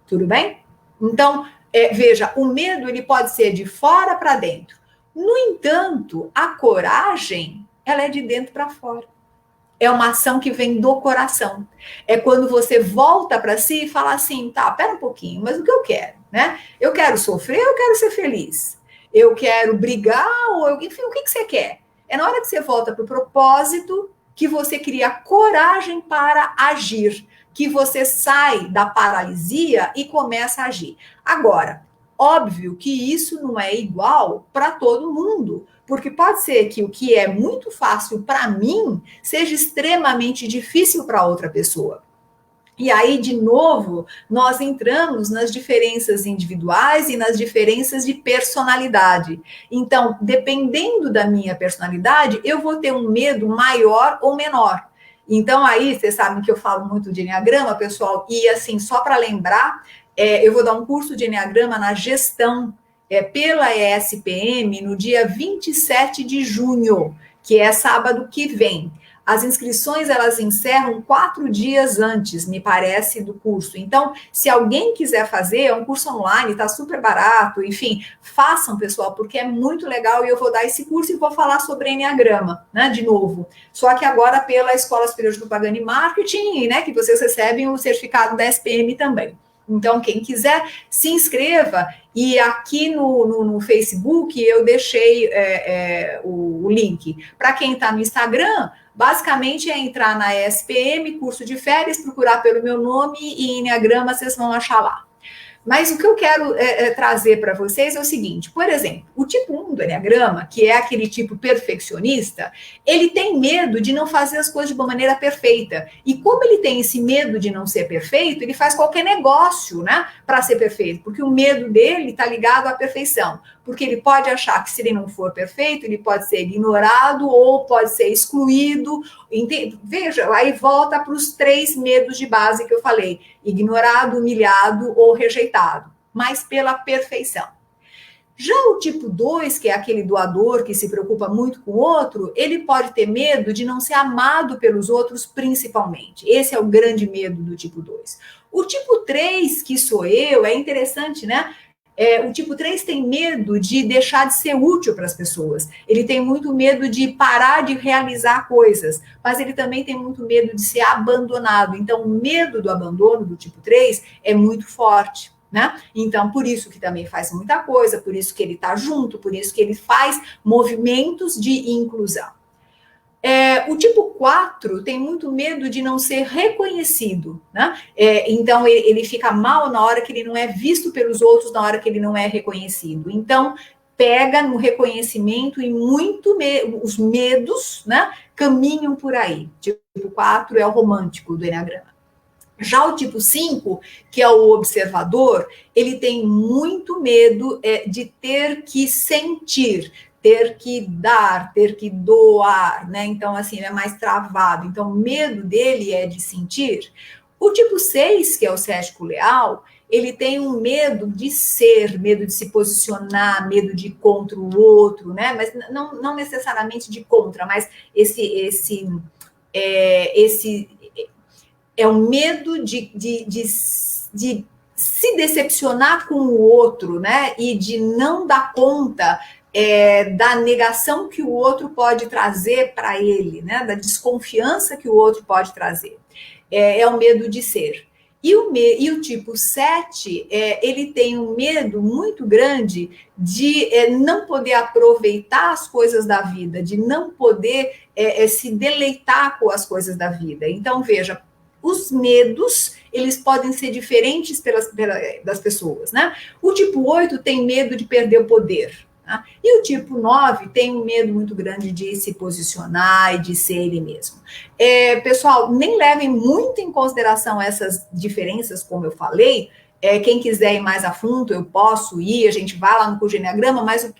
Tudo bem? Então, veja, o medo ele pode ser de fora para dentro. No entanto, a coragem, ela é de dentro para fora. É uma ação que vem do coração. É quando você volta para si e fala assim, tá, pera um pouquinho, mas o que eu quero, né? Eu quero sofrer, eu quero ser feliz. Eu quero brigar, enfim, o que você quer? É na hora que você volta para o propósito que você cria coragem para agir, que você sai da paralisia e começa a agir. Agora, óbvio que isso não é igual para todo mundo, porque pode ser que o que é muito fácil para mim seja extremamente difícil para outra pessoa. E aí, de novo, nós entramos nas diferenças individuais e nas diferenças de personalidade. Então, dependendo da minha personalidade, eu vou ter um medo maior ou menor. Então, aí, vocês sabem que eu falo muito de Enneagrama, pessoal, e assim, só para lembrar, eu vou dar um curso de Enneagrama na gestão pela ESPM no dia 27 de junho, que é sábado que vem. As inscrições, elas encerram 4 dias antes, me parece, do curso. Então, se alguém quiser fazer, é um curso online, tá super barato, enfim, façam, pessoal, porque é muito legal e eu vou dar esse curso e vou falar sobre Enneagrama, né, de novo. Só que agora pela Escola Superior de Propaganda e Marketing, né, que vocês recebem o certificado da SPM também. Então, quem quiser, se inscreva. E aqui no Facebook eu deixei o link. Para quem está no Instagram, basicamente é entrar na ESPM, curso de férias, procurar pelo meu nome e Enneagrama, vocês vão achar lá. Mas o que eu quero trazer para vocês é o seguinte, por exemplo, o tipo 1 do Enneagrama, que é aquele tipo perfeccionista, ele tem medo de não fazer as coisas de uma maneira perfeita. E como ele tem esse medo de não ser perfeito, ele faz qualquer negócio, né, para ser perfeito, porque o medo dele está ligado à perfeição. Porque ele pode achar que se ele não for perfeito, ele pode ser ignorado ou pode ser excluído. Veja, aí volta para os 3 medos de base que eu falei: ignorado, humilhado ou rejeitado, mas pela perfeição. Já o tipo 2, que é aquele doador que se preocupa muito com o outro, ele pode ter medo de não ser amado pelos outros, principalmente. Esse é o grande medo do tipo 2. O tipo 3, que sou eu, é interessante, né? O tipo 3 tem medo de deixar de ser útil para as pessoas. Ele tem muito medo de parar de realizar coisas, mas ele também tem muito medo de ser abandonado. Então, o medo do abandono do tipo 3 é muito forte. Né? Então, por isso que também faz muita coisa, por isso que ele está junto, por isso que ele faz movimentos de inclusão. O tipo 4 tem muito medo de não ser reconhecido, né? Então, ele fica mal na hora que ele não é visto pelos outros, na hora que ele não é reconhecido. Então, pega no reconhecimento e os medos, né, caminham por aí. Tipo 4 é o romântico do Enneagrama. Já o tipo 5, que é o observador, ele tem muito medo de ter que sentir, ter que dar, ter que doar, né? Então, assim, ele é mais travado. Então, o medo dele é de sentir. O tipo 6, que é o cético leal, ele tem um medo de ser, medo de se posicionar, medo de ir contra o outro, né? Mas não necessariamente de contra, mas esse é o medo de se decepcionar com o outro, né? E de não dar conta da negação que o outro pode trazer para ele, né? Da desconfiança que o outro pode trazer. É o medo de ser. E o tipo 7, ele tem um medo muito grande de não poder aproveitar as coisas da vida, de não poder se deleitar com as coisas da vida. Então, veja, os medos, eles podem ser diferentes das pessoas, né? O tipo 8 tem medo de perder o poder. Tá? E o tipo 9 tem um medo muito grande de se posicionar e de ser ele mesmo. Pessoal, nem levem muito em consideração essas diferenças, como eu falei. Quem quiser ir mais a fundo, eu posso ir, a gente vai lá no curso de Enneagrama, mas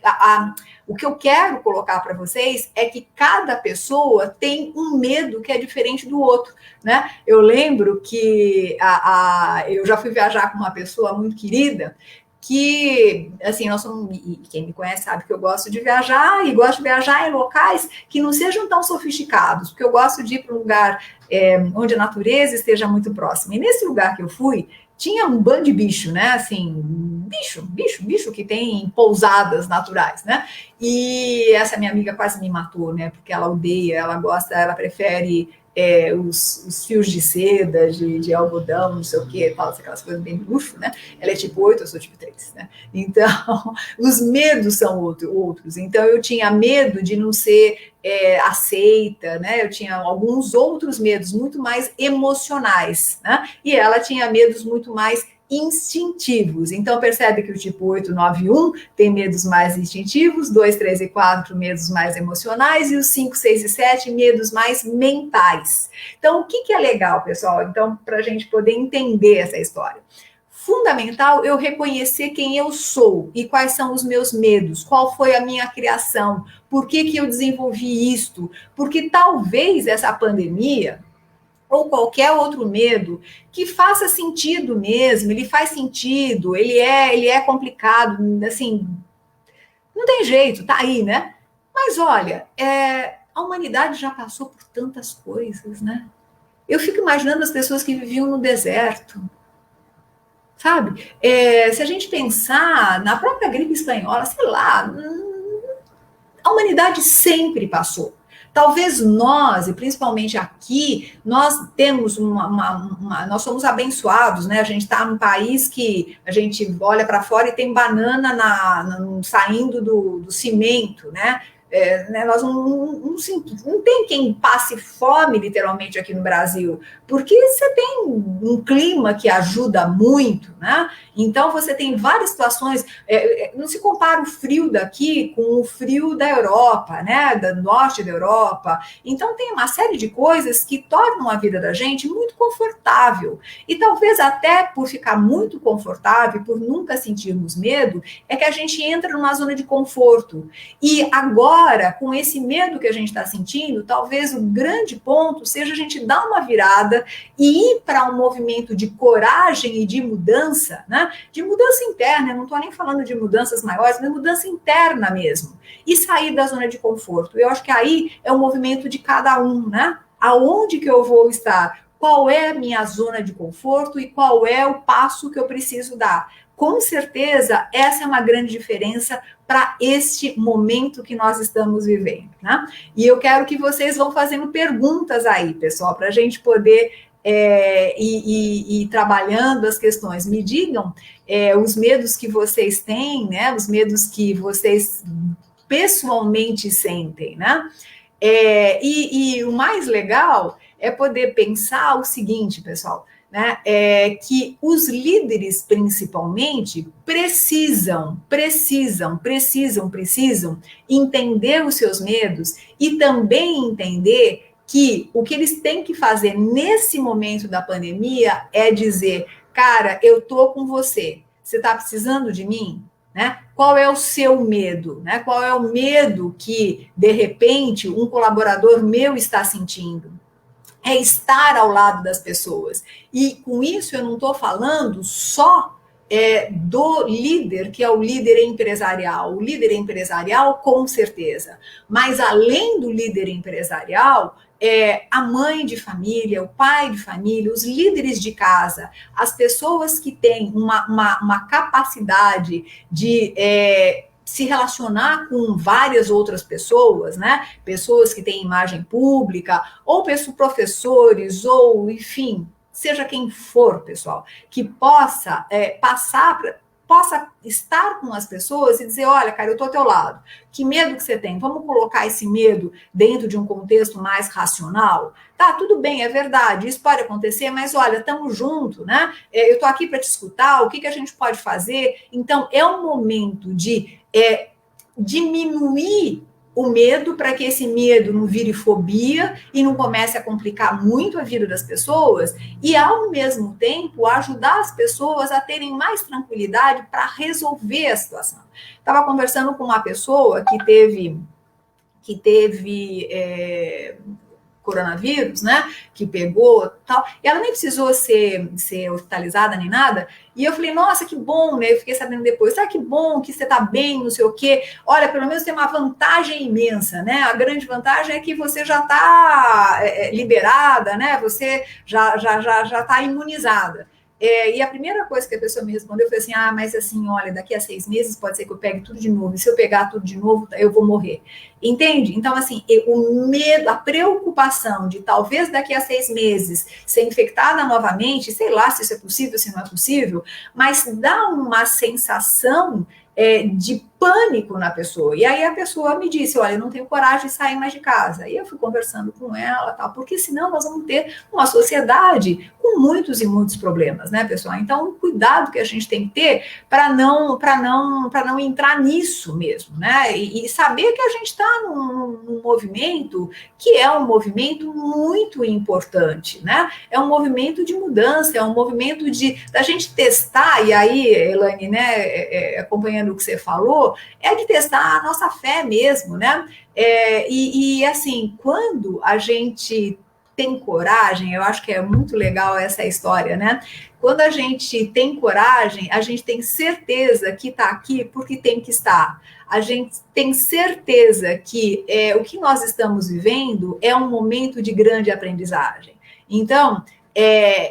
o que eu quero colocar para vocês é que cada pessoa tem um medo que é diferente do outro, né? Eu lembro que eu já fui viajar com uma pessoa muito querida, que, assim, quem me conhece sabe que eu gosto de viajar, e gosto de viajar em locais que não sejam tão sofisticados, porque eu gosto de ir para um lugar onde a natureza esteja muito próxima. E nesse lugar que eu fui, tinha um bando de bicho, né? Assim, bicho que tem em pousadas naturais, né? E essa minha amiga quase me matou, né? Porque ela odeia, ela prefere os fios de seda, de algodão, não sei o quê, fala aquelas coisas bem luxo, né? Ela é tipo 8, eu sou tipo 3, né? Então, os medos são outros. Então, eu tinha medo de não ser aceita, né? Eu tinha alguns outros medos muito mais emocionais, né? E ela tinha medos muito mais instintivos. Então, percebe que o tipo 8, 9 e 1 tem medos mais instintivos, 2, 3 e 4, medos mais emocionais, e os 5, 6 e 7, medos mais mentais. Então, o que é legal, pessoal? Então, para a gente poder entender essa história. Fundamental eu reconhecer quem eu sou e quais são os meus medos, qual foi a minha criação, por que eu desenvolvi isto, porque talvez essa pandemia ou qualquer outro medo que faça sentido mesmo, ele faz sentido, ele é complicado, assim, não tem jeito, tá aí, né? Mas olha, a humanidade já passou por tantas coisas, né? Eu fico imaginando as pessoas que viviam no deserto, sabe? Se a gente pensar na própria gripe espanhola, sei lá, a humanidade sempre passou. Talvez nós, e principalmente aqui, nós temos nós somos abençoados, né? A gente está num país que a gente olha para fora e tem banana saindo do cimento, né? né, nós não tem quem passe fome, literalmente, aqui no Brasil, porque você tem um clima que ajuda muito, né? Então, você tem várias situações, não se compara o frio daqui com o frio da Europa, né? Do norte da Europa. Então, tem uma série de coisas que tornam a vida da gente muito confortável. E talvez até por ficar muito confortável, por nunca sentirmos medo, é que a gente entra numa zona de conforto. E agora, com esse medo que a gente está sentindo, talvez o grande ponto seja a gente dar uma virada e ir para um movimento de coragem e de mudança, né? De mudança interna, eu não estou nem falando de mudanças maiores, mas mudança interna mesmo. E sair da zona de conforto. Eu acho que aí é um movimento de cada um, né? Aonde que eu vou estar? Qual é a minha zona de conforto e qual é o passo que eu preciso dar? Com certeza, essa é uma grande diferença para este momento que nós estamos vivendo, né? E eu quero que vocês vão fazendo perguntas aí, pessoal, para a gente poder ir trabalhando as questões. Me digam os medos que vocês têm, né? Os medos que vocês pessoalmente sentem, né? E o mais legal é poder pensar o seguinte, pessoal, né? Que os líderes, principalmente, precisam entender os seus medos e também entender que o que eles têm que fazer nesse momento da pandemia é dizer, cara, eu tô com você, você está precisando de mim? Né? Qual é o seu medo? Né? Qual é o medo que, de repente, um colaborador meu está sentindo? É estar ao lado das pessoas. E com isso eu não estou falando só do líder, que é o líder empresarial. O líder empresarial, com certeza. Mas além do líder empresarial, a mãe de família, o pai de família, os líderes de casa, as pessoas que têm uma capacidade de se relacionar com várias outras pessoas, né? Pessoas que têm imagem pública, ou professores, ou enfim, seja quem for, pessoal, que possa possa estar com as pessoas e dizer, olha, cara, eu estou ao teu lado. Que medo que você tem? Vamos colocar esse medo dentro de um contexto mais racional? Tá, tudo bem, é verdade, isso pode acontecer, mas olha, estamos juntos, né? Eu estou aqui para te escutar, o que a gente pode fazer? Então, é um momento de diminuir o medo para que esse medo não vire fobia e não comece a complicar muito a vida das pessoas e, ao mesmo tempo, ajudar as pessoas a terem mais tranquilidade para resolver a situação. Estava conversando com uma pessoa que teve coronavírus, né, que pegou tal, e ela nem precisou ser hospitalizada nem nada, e eu falei, nossa, que bom, né, eu fiquei sabendo depois, que bom que você tá bem, não sei o quê, olha, pelo menos tem uma vantagem imensa, né, a grande vantagem é que você já tá liberada, né, você já tá imunizada. E a primeira coisa que a pessoa me respondeu foi assim, mas assim, olha, daqui a 6 meses pode ser que eu pegue tudo de novo, e se eu pegar tudo de novo, eu vou morrer. Entende? Então, assim, o medo, a preocupação de talvez daqui a 6 meses ser infectada novamente, sei lá se isso é possível, se não é possível, mas dá uma sensação de pânico na pessoa. E aí a pessoa me disse, olha, eu não tenho coragem de sair mais de casa. E eu fui conversando com ela, tal, porque senão nós vamos ter uma sociedade com muitos e muitos problemas, né, pessoal? Então, o cuidado que a gente tem que ter para não entrar nisso mesmo, né? E saber que a gente está num movimento que é um movimento muito importante, né? É um movimento de mudança, é um movimento da gente testar, e aí, Elaine, né, acompanhando o que você falou, é de testar a nossa fé mesmo, né? E assim, quando a gente tem coragem, eu acho que é muito legal essa história, né? Quando a gente tem coragem, a gente tem certeza que está aqui porque tem que estar. A gente tem certeza que o que nós estamos vivendo é um momento de grande aprendizagem. Então,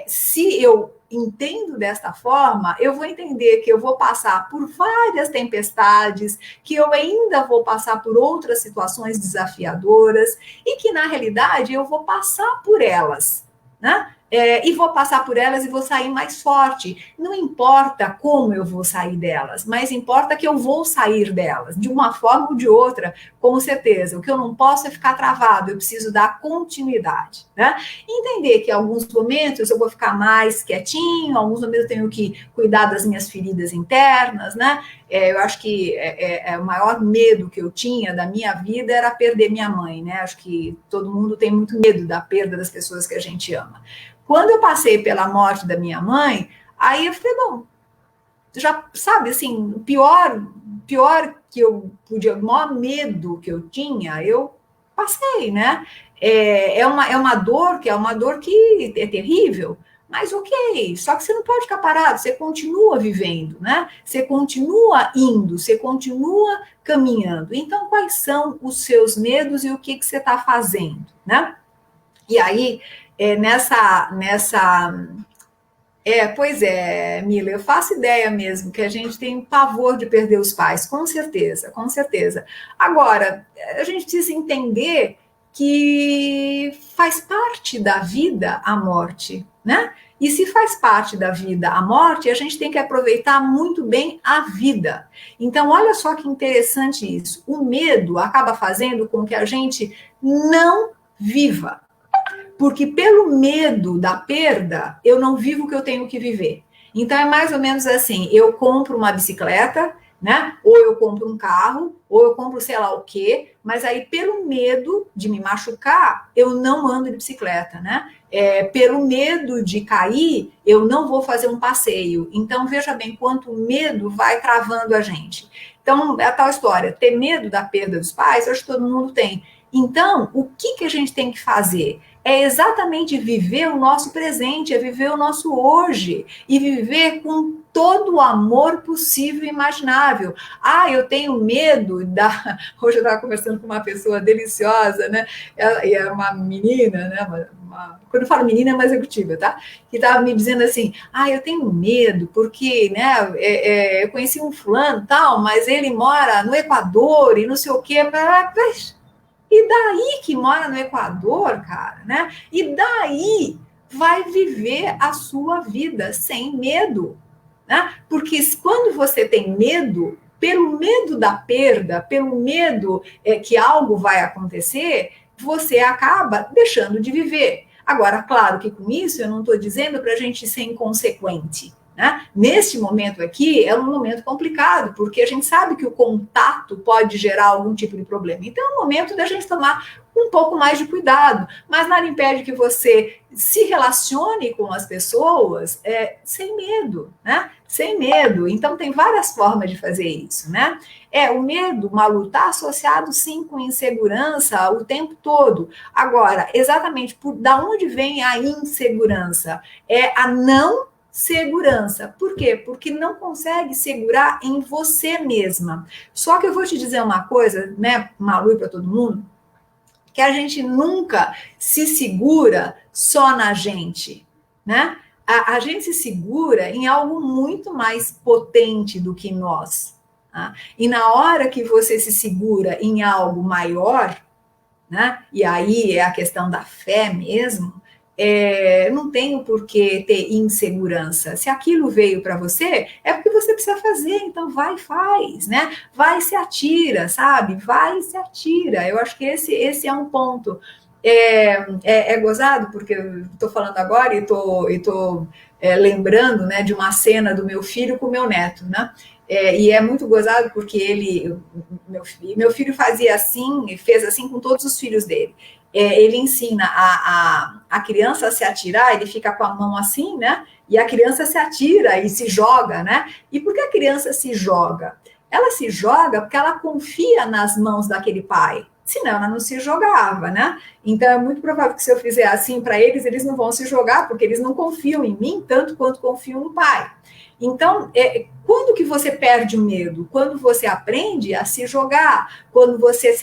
se eu entendo desta forma, eu vou entender que eu vou passar por várias tempestades, que eu ainda vou passar por outras situações desafiadoras e que, na realidade, eu vou passar por elas, né? e vou passar por elas e vou sair mais forte. Não importa como eu vou sair delas, mas importa que eu vou sair delas, de uma forma ou de outra, com certeza. O que eu não posso é ficar travado, eu preciso dar continuidade, né? Entender que em alguns momentos eu vou ficar mais quietinho, em alguns momentos eu tenho que cuidar das minhas feridas internas, né? Eu acho que o maior medo que eu tinha da minha vida era perder minha mãe, né? Acho que todo mundo tem muito medo da perda das pessoas que a gente ama. Quando eu passei pela morte da minha mãe, aí eu falei, bom, já sabe, assim, o pior que eu podia, o maior medo que eu tinha, eu passei, né? É uma dor que é terrível, mas ok, só que você não pode ficar parado, você continua vivendo, né? Você continua indo, você continua caminhando. Então, quais são os seus medos e o que você está fazendo, né? E aí, pois é, Mila, eu faço ideia mesmo que a gente tem pavor de perder os pais, com certeza, com certeza. Agora, a gente precisa entender que faz parte da vida a morte, né? E se faz parte da vida a morte, a gente tem que aproveitar muito bem a vida. Então, olha só que interessante isso. O medo acaba fazendo com que a gente não viva, porque pelo medo da perda, eu não vivo o que eu tenho que viver. Então é mais ou menos assim, eu compro uma bicicleta, né? Ou eu compro um carro, ou eu compro sei lá o quê, mas aí pelo medo de me machucar, eu não ando de bicicleta, né? Pelo medo de cair, eu não vou fazer um passeio. Então veja bem quanto medo vai travando a gente. Então é a tal história, ter medo da perda dos pais, eu acho que todo mundo tem. Então, o que a gente tem que fazer? É exatamente viver o nosso presente, é viver o nosso hoje e viver com todo o amor possível e imaginável. Ah, eu tenho medo da. Hoje eu estava conversando com uma pessoa deliciosa, né? E é uma menina, né? Quando eu falo menina, é uma executiva, tá? Que estava me dizendo assim: ah, eu tenho medo, porque né, eu conheci um fulano tal, mas ele mora no Equador e não sei o quê. E daí que mora no Equador, cara, né? E daí vai viver a sua vida sem medo, né? Porque quando você tem medo, pelo medo da perda, pelo medo que algo vai acontecer, você acaba deixando de viver. Agora, claro que com isso eu não estou dizendo para a gente ser inconsequente. Né? Neste momento aqui é um momento complicado, porque a gente sabe que o contato pode gerar algum tipo de problema. Então é o momento da gente tomar um pouco mais de cuidado, mas nada impede que você se relacione com as pessoas sem medo, né? Sem medo. Então tem várias formas de fazer isso, né? O medo, Malu, está associado sim com insegurança o tempo todo. Agora, exatamente da onde vem a insegurança? É a não segurança. Por quê? Porque não consegue segurar em você mesma. Só que eu vou te dizer uma coisa, né, Malu, para todo mundo, que a gente nunca se segura só na gente, né? A gente se segura em algo muito mais potente do que nós. Tá? E na hora que você se segura em algo maior, né? E aí é a questão da fé mesmo, não tem por que ter insegurança. Se aquilo veio para você, é porque você precisa fazer, então vai e faz, né? Vai e se atira, sabe? Vai e se atira. Eu acho que esse é um ponto. É gozado, porque eu estou falando agora e estou lembrando, né, de uma cena do meu filho com o meu neto, né? E é muito gozado porque meu filho fazia assim, e fez assim com todos os filhos dele. Ele ensina a criança a se atirar, ele fica com a mão assim, né? E a criança se atira e se joga, né? E por que a criança se joga? Ela se joga porque ela confia nas mãos daquele pai. Senão ela não se jogava, né? Então é muito provável que se eu fizer assim para eles, eles não vão se jogar, porque eles não confiam em mim tanto quanto confiam no pai. Então, quando que você perde o medo? Quando você aprende a se jogar, quando você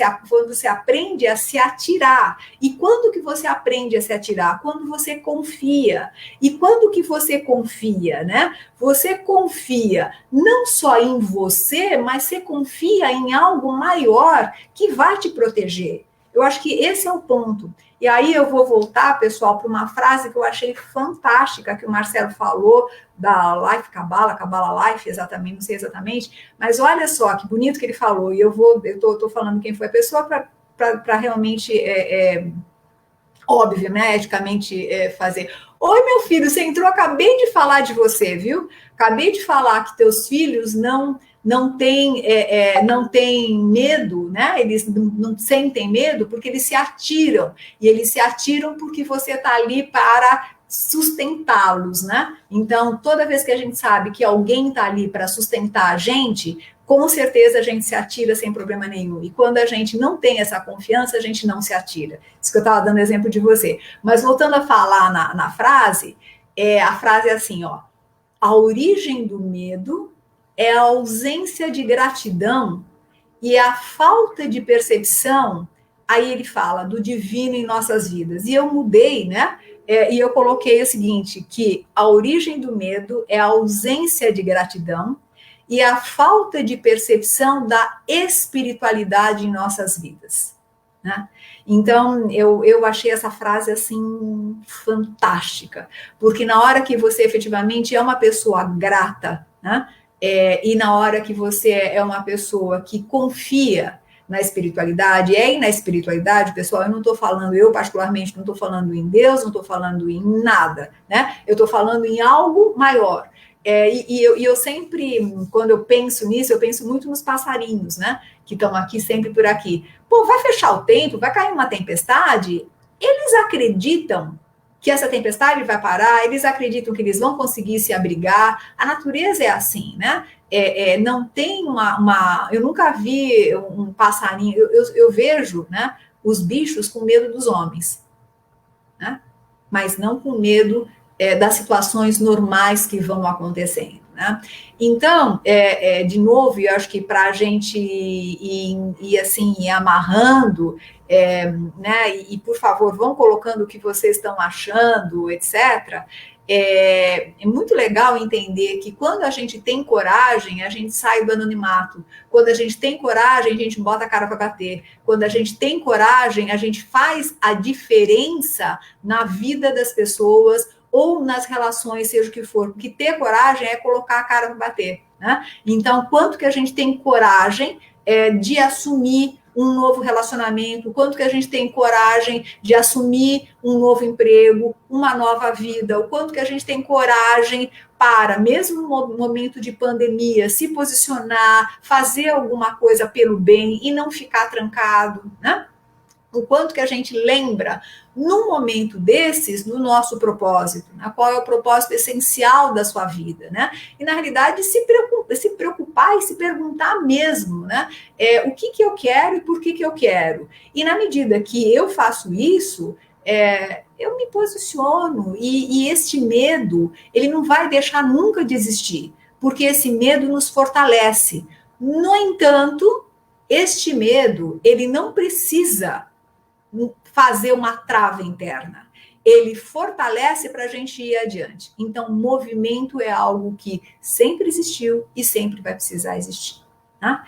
aprende a se atirar. E quando que você aprende a se atirar? Quando você confia. E quando que você confia, né? Você confia não só em você, mas você confia em algo maior que vai te proteger. Eu acho que esse é o ponto. E aí eu vou voltar, pessoal, para uma frase que eu achei fantástica, que o Marcelo falou, da Life Kabbalah, Kabbalah Life, exatamente, não sei exatamente, mas olha só que bonito que ele falou, e eu estou falando quem foi a pessoa para realmente, óbvio, né, eticamente fazer. Oi, meu filho, você entrou, acabei de falar de você, viu? Acabei de falar que teus filhos não têm não tem medo, né? Eles não sentem medo porque eles se atiram. E eles se atiram porque você está ali para sustentá-los, né? Então, toda vez que a gente sabe que alguém está ali para sustentar a gente, com certeza a gente se atira sem problema nenhum. E quando a gente não tem essa confiança, a gente não se atira. Isso que eu estava dando exemplo de você. Mas voltando a falar na frase, a frase é assim, ó. A origem do medo é a ausência de gratidão e a falta de percepção. Aí ele fala do divino em nossas vidas. E eu mudei, né? E eu coloquei o seguinte, que a origem do medo é a ausência de gratidão e a falta de percepção da espiritualidade em nossas vidas, né? Então, eu achei essa frase, assim, fantástica, porque na hora que você efetivamente é uma pessoa grata, né? E na hora que você é uma pessoa que confia na espiritualidade, e na espiritualidade, pessoal, eu não estou falando, eu particularmente não estou falando em Deus, não estou falando em nada, né? Eu estou falando em algo maior. Eu sempre, quando eu penso nisso, eu penso muito nos passarinhos, né? Que estão aqui, sempre por aqui. Pô, vai fechar o tempo, vai cair uma tempestade? Eles acreditam que essa tempestade vai parar, eles acreditam que eles vão conseguir se abrigar. A natureza é assim, né? Não tem eu nunca vi um passarinho, eu vejo, né, os bichos com medo dos homens, né? Mas não com medo das situações normais que vão acontecendo, né? Então, de novo, eu acho que para a gente ir assim, ir amarrando, né? Por favor, vão colocando o que vocês estão achando, etc. É muito legal entender que quando a gente tem coragem, a gente sai do anonimato. Quando a gente tem coragem, a gente bota a cara para bater. Quando a gente tem coragem, a gente faz a diferença na vida das pessoas ou nas relações, seja o que for. Porque ter coragem é colocar a cara para bater, né? Então, quanto que a gente tem coragem de assumir um novo relacionamento, quanto que a gente tem coragem de assumir um novo emprego, uma nova vida, o quanto que a gente tem coragem para, mesmo no momento de pandemia, se posicionar, fazer alguma coisa pelo bem e não ficar trancado, né? O quanto que a gente lembra, num momento desses, no nosso propósito, né? Qual é o propósito essencial da sua vida, né? E, na realidade, se preocupar e se perguntar mesmo, né? O que eu quero e por que eu quero. E, na medida que eu faço isso, eu me posiciono e este medo, ele não vai deixar nunca de existir, porque esse medo nos fortalece. No entanto, este medo, ele não precisa fazer uma trava interna. Ele fortalece para a gente ir adiante. Então, movimento é algo que sempre existiu e sempre vai precisar existir. Tá?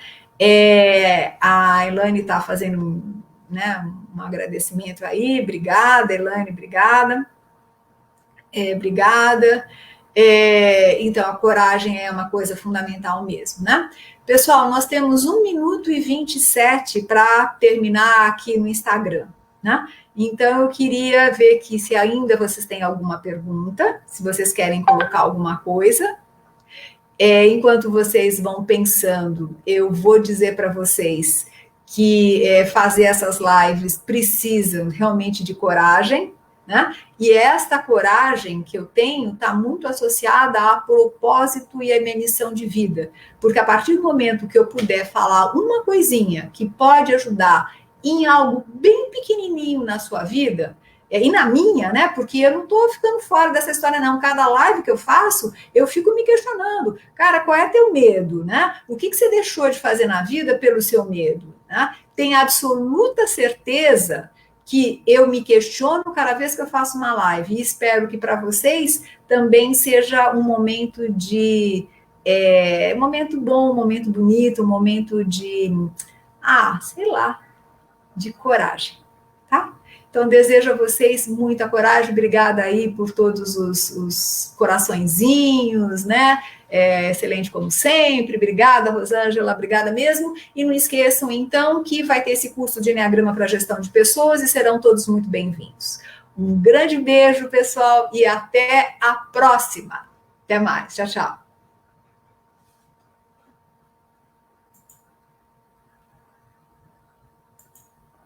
A Elaine está fazendo né, um agradecimento aí. Obrigada, Elaine, obrigada. Obrigada. Então, a coragem é uma coisa fundamental mesmo, né? Pessoal, nós temos 1 minuto e 27 para terminar aqui no Instagram, né? Então, eu queria ver que se ainda vocês têm alguma pergunta, se vocês querem colocar alguma coisa. Enquanto vocês vão pensando, eu vou dizer para vocês que fazer essas lives precisam realmente de coragem, né? E esta coragem que eu tenho está muito associada a propósito e a minha missão de vida. Porque a partir do momento que eu puder falar uma coisinha que pode ajudar em algo bem pequenininho na sua vida, e na minha, né? Porque eu não estou ficando fora dessa história, não. Cada live que eu faço, eu fico me questionando. Cara, qual é teu medo, né? O que você deixou de fazer na vida pelo seu medo? Né? Tenho absoluta certeza que eu me questiono cada vez que eu faço uma live. E espero que para vocês também seja um momento um momento bom, um momento bonito, um momento de, sei lá, de coragem, tá? Então, desejo a vocês muita coragem, obrigada aí por todos os coraçõezinhos, né? Excelente como sempre, obrigada, Rosângela, obrigada mesmo. E não esqueçam, então, que vai ter esse curso de Enneagrama para Gestão de Pessoas e serão todos muito bem-vindos. Um grande beijo, pessoal, e até a próxima. Até mais, tchau, tchau.